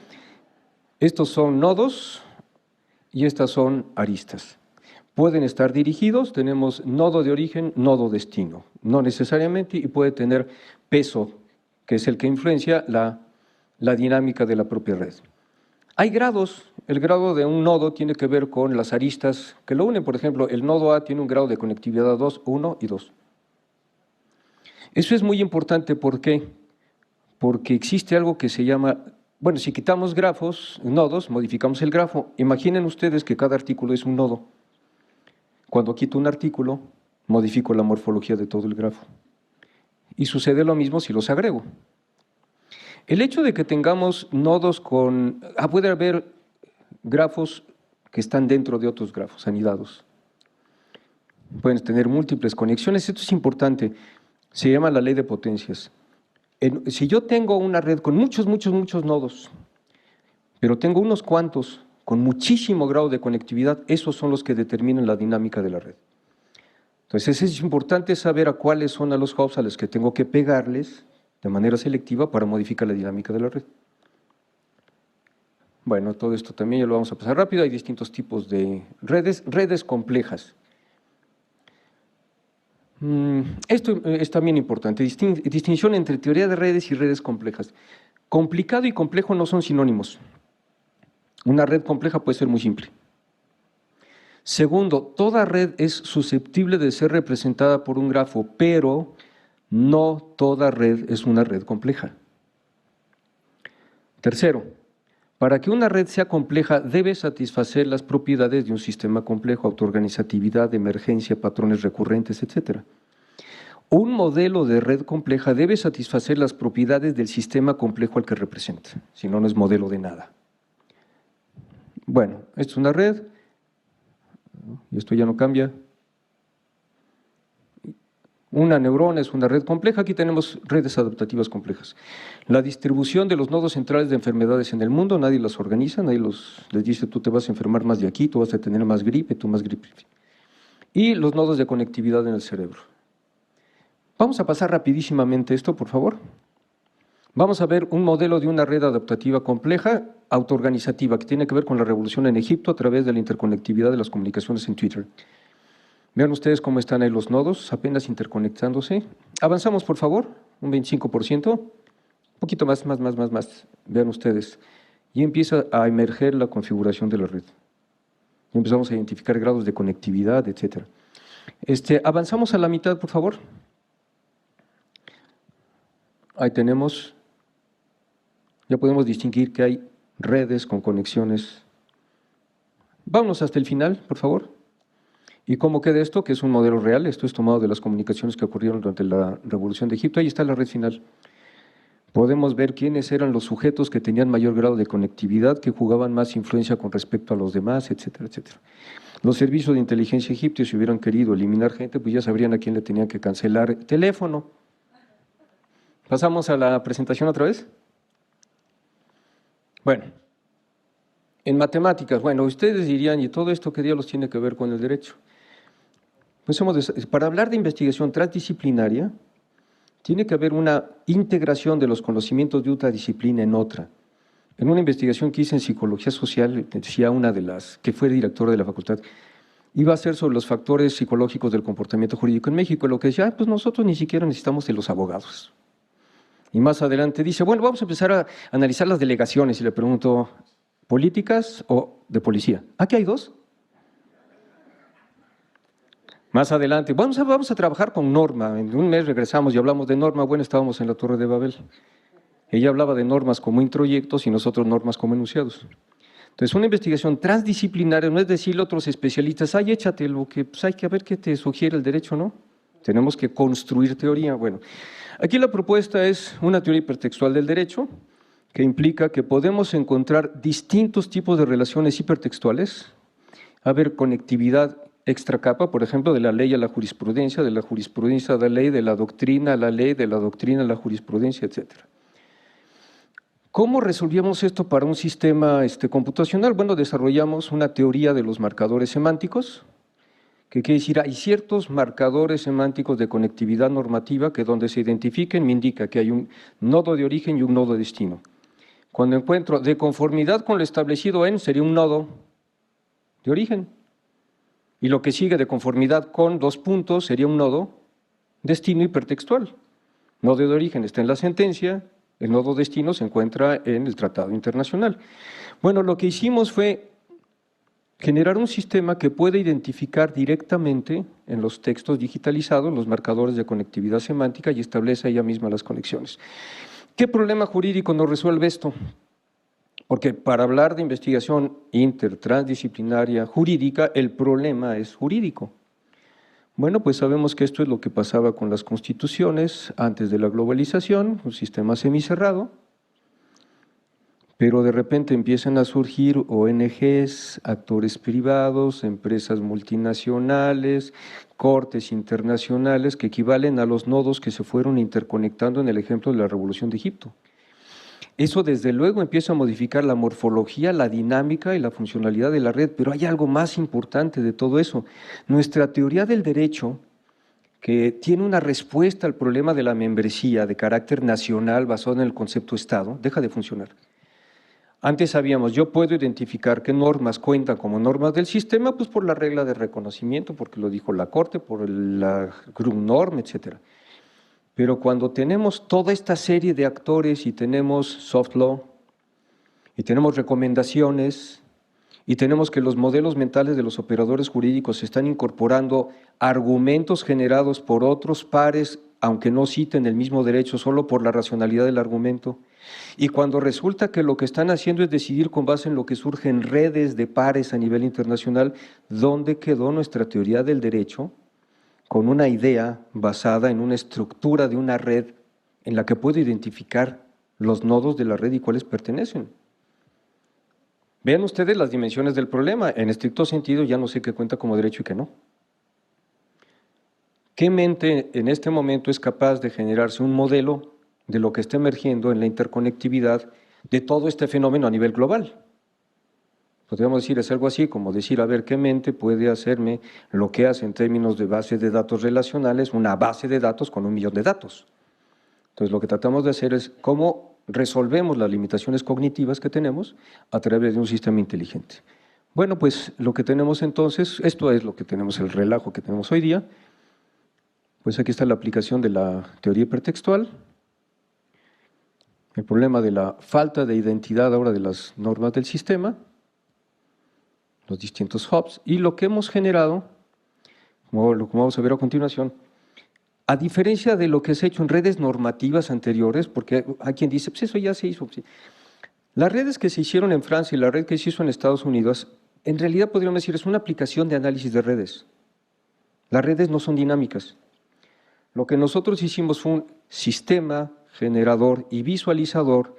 Estos son nodos y estas son aristas. Pueden estar dirigidos, tenemos nodo de origen, nodo destino, no necesariamente, y puede tener peso, que es el que influencia la dinámica de la propia red. Hay grados, el grado de un nodo tiene que ver con las aristas que lo unen. Por ejemplo, el nodo A tiene un grado de conectividad 2, 1 y 2. Eso es muy importante, ¿por qué? Porque existe algo que se llama, bueno, si quitamos grafos, nodos, modificamos el grafo. Imaginen ustedes que cada artículo es un nodo. Cuando quito un artículo, modifico la morfología de todo el grafo. Y sucede lo mismo si los agrego. El hecho de que tengamos nodos puede haber grafos que están dentro de otros grafos, anidados. Pueden tener múltiples conexiones, esto es importante, se llama la ley de potencias. Si yo tengo una red con muchos nodos, pero tengo unos cuantos con muchísimo grado de conectividad, esos son los que determinan la dinámica de la red. Entonces es importante saber a cuáles son a los hubs a los que tengo que pegarles de manera selectiva para modificar la dinámica de la red. Bueno, todo esto también ya lo vamos a pasar rápido, hay distintos tipos de redes complejas. Esto es también importante, distinción entre teoría de redes y redes complejas. Complicado y complejo no son sinónimos. Una red compleja puede ser muy simple. Segundo, toda red es susceptible de ser representada por un grafo, pero no toda red es una red compleja. Tercero, para que una red sea compleja debe satisfacer las propiedades de un sistema complejo, autoorganizatividad, emergencia, patrones recurrentes, etc. Un modelo de red compleja debe satisfacer las propiedades del sistema complejo al que representa, si no, no es modelo de nada. Bueno, esto es una red, Y esto ya no cambia. Una neurona es una red compleja, aquí tenemos redes adaptativas complejas. La distribución de los nodos centrales de enfermedades en el mundo, nadie las organiza, nadie les dice tú te vas a enfermar más de aquí, tú vas a tener más gripe, tú más gripe. Y los nodos de conectividad en el cerebro. Vamos a pasar rapidísimamente esto, por favor. Vamos a ver un modelo de una red adaptativa compleja, autoorganizativa, que tiene que ver con la revolución en Egipto a través de la interconectividad de las comunicaciones en Twitter. Vean ustedes cómo están ahí los nodos, apenas interconectándose. Avanzamos, por favor, un 25%, un poquito más. Vean ustedes. Y empieza a emerger la configuración de la red. Y empezamos a identificar grados de conectividad, etc. Avanzamos a la mitad, por favor. Ahí tenemos, ya podemos distinguir que hay redes con conexiones. Vámonos hasta el final, por favor. ¿Y cómo queda esto? Que es un modelo real, esto es tomado de las comunicaciones que ocurrieron durante la Revolución de Egipto. Ahí está la red final. Podemos ver quiénes eran los sujetos que tenían mayor grado de conectividad, que jugaban más influencia con respecto a los demás, etcétera, etcétera. Los servicios de inteligencia egipcios, si hubieran querido eliminar gente, pues ya sabrían a quién le tenían que cancelar el teléfono. ¿Pasamos a la presentación otra vez? Bueno, en matemáticas, bueno, ustedes dirían, ¿y todo esto qué diablos tiene que ver con el derecho? Pues para hablar de investigación transdisciplinaria, tiene que haber una integración de los conocimientos de otra disciplina en otra. En una investigación que hice en psicología social, decía una de las que fue directora de la facultad, iba a ser sobre los factores psicológicos del comportamiento jurídico en México, lo que decía, pues nosotros ni siquiera necesitamos de los abogados. Y más adelante dice, bueno, vamos a empezar a analizar las delegaciones, y le pregunto, ¿políticas o de policía? Aquí hay dos. Más adelante, vamos a trabajar con Norma. En un mes regresamos y hablamos de Norma. Bueno, estábamos en la Torre de Babel. Ella hablaba de normas como introyectos y nosotros normas como enunciados. Entonces, una investigación transdisciplinaria no es decirle a otros especialistas, ay, échate lo que pues hay que ver qué te sugiere el derecho, ¿no? Tenemos que construir teoría. Bueno, aquí la propuesta es una teoría hipertextual del derecho, que implica que podemos encontrar distintos tipos de relaciones hipertextuales, haber conectividad extracapa, por ejemplo, de la ley a la jurisprudencia, de la jurisprudencia a la ley, de la doctrina a la ley, de la doctrina a la jurisprudencia, etc. ¿Cómo resolvíamos esto para un sistema computacional? Bueno, desarrollamos una teoría de los marcadores semánticos, que quiere decir, hay ciertos marcadores semánticos de conectividad normativa que donde se identifiquen me indica que hay un nodo de origen y un nodo de destino. Cuando encuentro de conformidad con lo establecido en, sería un nodo de origen. Y lo que sigue de conformidad con dos puntos sería un nodo destino hipertextual. Nodo de origen está en la sentencia, el nodo destino se encuentra en el tratado internacional. Bueno, lo que hicimos fue generar un sistema que puede identificar directamente en los textos digitalizados los marcadores de conectividad semántica y establece ella misma las conexiones. ¿Qué problema jurídico nos resuelve esto? Porque para hablar de investigación transdisciplinaria jurídica, el problema es jurídico. Bueno, pues sabemos que esto es lo que pasaba con las constituciones antes de la globalización, un sistema semicerrado, pero de repente empiezan a surgir ONGs, actores privados, empresas multinacionales, cortes internacionales que equivalen a los nodos que se fueron interconectando en el ejemplo de la Revolución de Egipto. Eso desde luego empieza a modificar la morfología, la dinámica y la funcionalidad de la red, pero hay algo más importante de todo eso. Nuestra teoría del derecho, que tiene una respuesta al problema de la membresía de carácter nacional basado en el concepto Estado, deja de funcionar. Antes sabíamos, yo puedo identificar qué normas cuentan como normas del sistema, pues por la regla de reconocimiento, porque lo dijo la Corte, por la Grundnorm, etcétera. Pero cuando tenemos toda esta serie de actores y tenemos soft law, y tenemos recomendaciones, y tenemos que los modelos mentales de los operadores jurídicos están incorporando argumentos generados por otros pares, aunque no citen el mismo derecho, solo por la racionalidad del argumento, y cuando resulta que lo que están haciendo es decidir con base en lo que surge en redes de pares a nivel internacional, ¿dónde quedó nuestra teoría del derecho? Con una idea basada en una estructura de una red en la que puedo identificar los nodos de la red y cuáles pertenecen. Vean ustedes las dimensiones del problema. En estricto sentido, ya no sé qué cuenta como derecho y qué no. ¿Qué mente en este momento es capaz de generarse un modelo de lo que está emergiendo en la interconectividad de todo este fenómeno a nivel global? Podríamos decir, es algo así como decir, a ver, ¿qué mente puede hacerme lo que hace en términos de base de datos relacionales, una base de datos con 1 millón de datos? Entonces, lo que tratamos de hacer es cómo resolvemos las limitaciones cognitivas que tenemos a través de un sistema inteligente. Bueno, pues lo que tenemos entonces, esto es lo que tenemos, el relajo que tenemos hoy día. Pues aquí está la aplicación de la teoría hipertextual, el problema de la falta de identidad ahora de las normas del sistema, los distintos hubs, y lo que hemos generado, como vamos a ver a continuación, a diferencia de lo que se ha hecho en redes normativas anteriores, porque hay quien dice, pues eso ya se hizo. Las redes que se hicieron en Francia y la red que se hizo en Estados Unidos, en realidad podríamos decir, es una aplicación de análisis de redes. Las redes no son dinámicas. Lo que nosotros hicimos fue un sistema generador y visualizador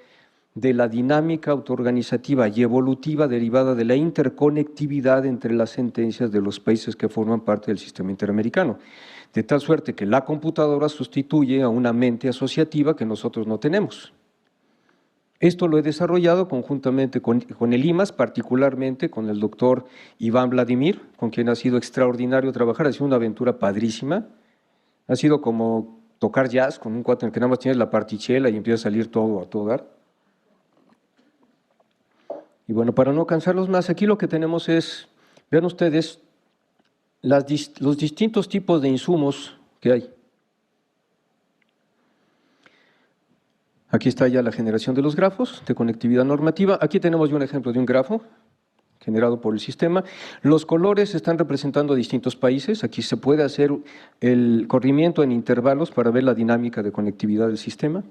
de la dinámica autoorganizativa y evolutiva derivada de la interconectividad entre las sentencias de los países que forman parte del sistema interamericano, de tal suerte que la computadora sustituye a una mente asociativa que nosotros no tenemos. Esto lo he desarrollado conjuntamente con el IMAS, particularmente con el doctor Iván Vladimir, con quien ha sido extraordinario trabajar, ha sido una aventura padrísima, ha sido como tocar jazz con un cuate en el que nada más tienes la partichela y empieza a salir todo a todo dar. Y bueno, para no cansarlos más, aquí lo que tenemos es, vean ustedes, los distintos tipos de insumos que hay. Aquí está ya la generación de los grafos de conectividad normativa. Aquí tenemos ya un ejemplo de un grafo generado por el sistema. Los colores están representando a distintos países. Aquí se puede hacer el corrimiento en intervalos para ver la dinámica de conectividad del sistema.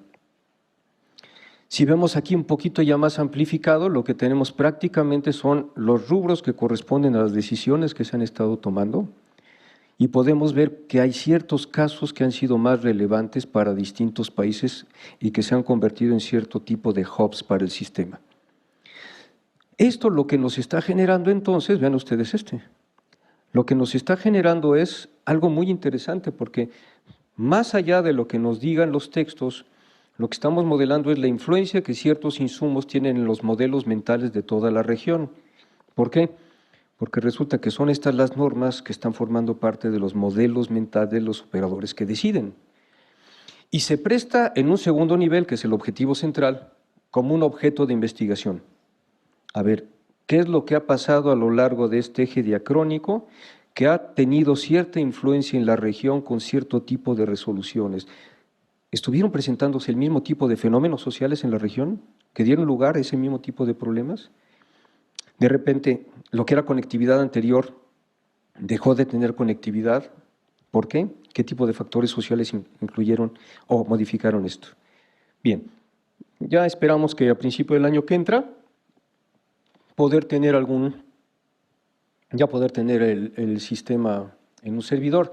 Si vemos aquí un poquito ya más amplificado, lo que tenemos prácticamente son los rubros que corresponden a las decisiones que se han estado tomando y podemos ver que hay ciertos casos que han sido más relevantes para distintos países y que se han convertido en cierto tipo de hubs para el sistema. Esto lo que nos está generando entonces, vean ustedes lo que nos está generando es algo muy interesante porque más allá de lo que nos digan los textos, lo que estamos modelando es la influencia que ciertos insumos tienen en los modelos mentales de toda la región. ¿Por qué? Porque resulta que son estas las normas que están formando parte de los modelos mentales de los operadores que deciden. Y se presta en un segundo nivel, que es el objetivo central, como un objeto de investigación. A ver, ¿qué es lo que ha pasado a lo largo de este eje diacrónico que ha tenido cierta influencia en la región con cierto tipo de resoluciones? ¿Estuvieron presentándose el mismo tipo de fenómenos sociales en la región que dieron lugar a ese mismo tipo de problemas? De repente, lo que era conectividad anterior dejó de tener conectividad. ¿Por qué? ¿Qué tipo de factores sociales incluyeron o modificaron esto? Bien, ya esperamos que a principio del año que entra poder tener el sistema en un servidor.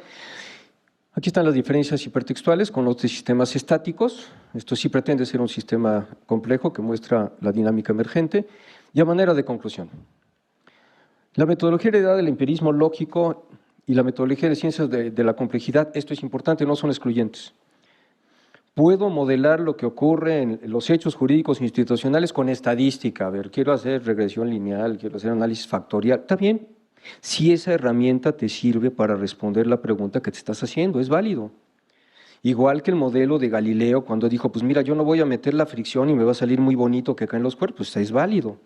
Aquí están las diferencias hipertextuales con los de sistemas estáticos. Esto sí pretende ser un sistema complejo que muestra la dinámica emergente. Y a manera de conclusión, la metodología heredada del empirismo lógico y la metodología de ciencias de la complejidad, esto es importante, no son excluyentes. Puedo modelar lo que ocurre en los hechos jurídicos institucionales con estadística. A ver, quiero hacer regresión lineal, quiero hacer análisis factorial. Está bien, si esa herramienta te sirve para responder la pregunta que te estás haciendo, es válido. Igual que el modelo de Galileo cuando dijo, pues mira, yo no voy a meter la fricción y me va a salir muy bonito que caen los cuerpos, es válido.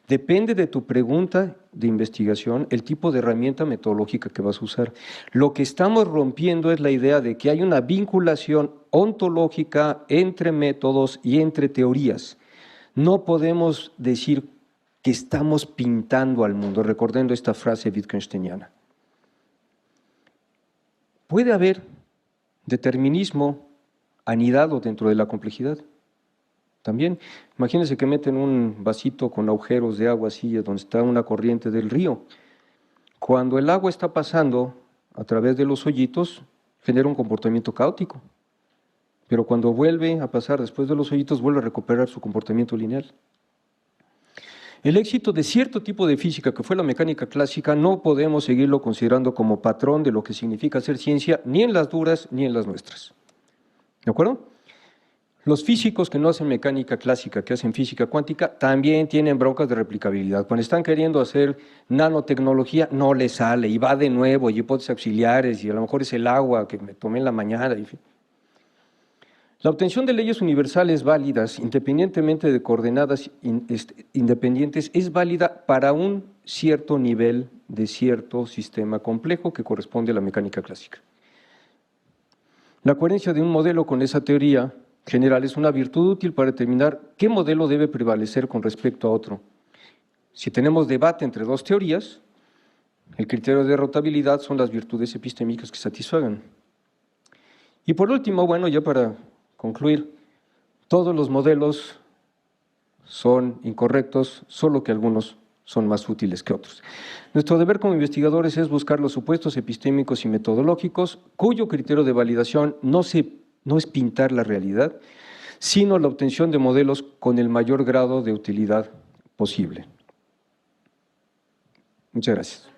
Depende de tu pregunta de investigación, el tipo de herramienta metodológica que vas a usar. Lo que estamos rompiendo es la idea de que hay una vinculación ontológica entre métodos y entre teorías. No podemos decir que estamos pintando al mundo, recordando esta frase wittgensteiniana. Puede haber determinismo anidado dentro de la complejidad. También, imagínense que meten un vasito con agujeros de agua así, donde está una corriente del río. Cuando el agua está pasando a través de los hoyitos, genera un comportamiento caótico. Pero cuando vuelve a pasar después de los hoyitos, vuelve a recuperar su comportamiento lineal. El éxito de cierto tipo de física, que fue la mecánica clásica, no podemos seguirlo considerando como patrón de lo que significa hacer ciencia, ni en las duras ni en las nuestras. ¿De acuerdo? Los físicos que no hacen mecánica clásica, que hacen física cuántica, también tienen broncas de replicabilidad. Cuando están queriendo hacer nanotecnología, no les sale, y va de nuevo, y hipótesis auxiliares, y a lo mejor es el agua que me tomé en la mañana, en fin. La obtención de leyes universales válidas, independientemente de coordenadas independientes, es válida para un cierto nivel de cierto sistema complejo que corresponde a la mecánica clásica. La coherencia de un modelo con esa teoría general es una virtud útil para determinar qué modelo debe prevalecer con respecto a otro. Si tenemos debate entre dos teorías, el criterio de rotabilidad son las virtudes epistémicas que satisfagan. Y por último, bueno, ya para concluir, todos los modelos son incorrectos, solo que algunos son más útiles que otros. Nuestro deber como investigadores es buscar los supuestos epistémicos y metodológicos cuyo criterio de validación no es pintar la realidad, sino la obtención de modelos con el mayor grado de utilidad posible. Muchas gracias.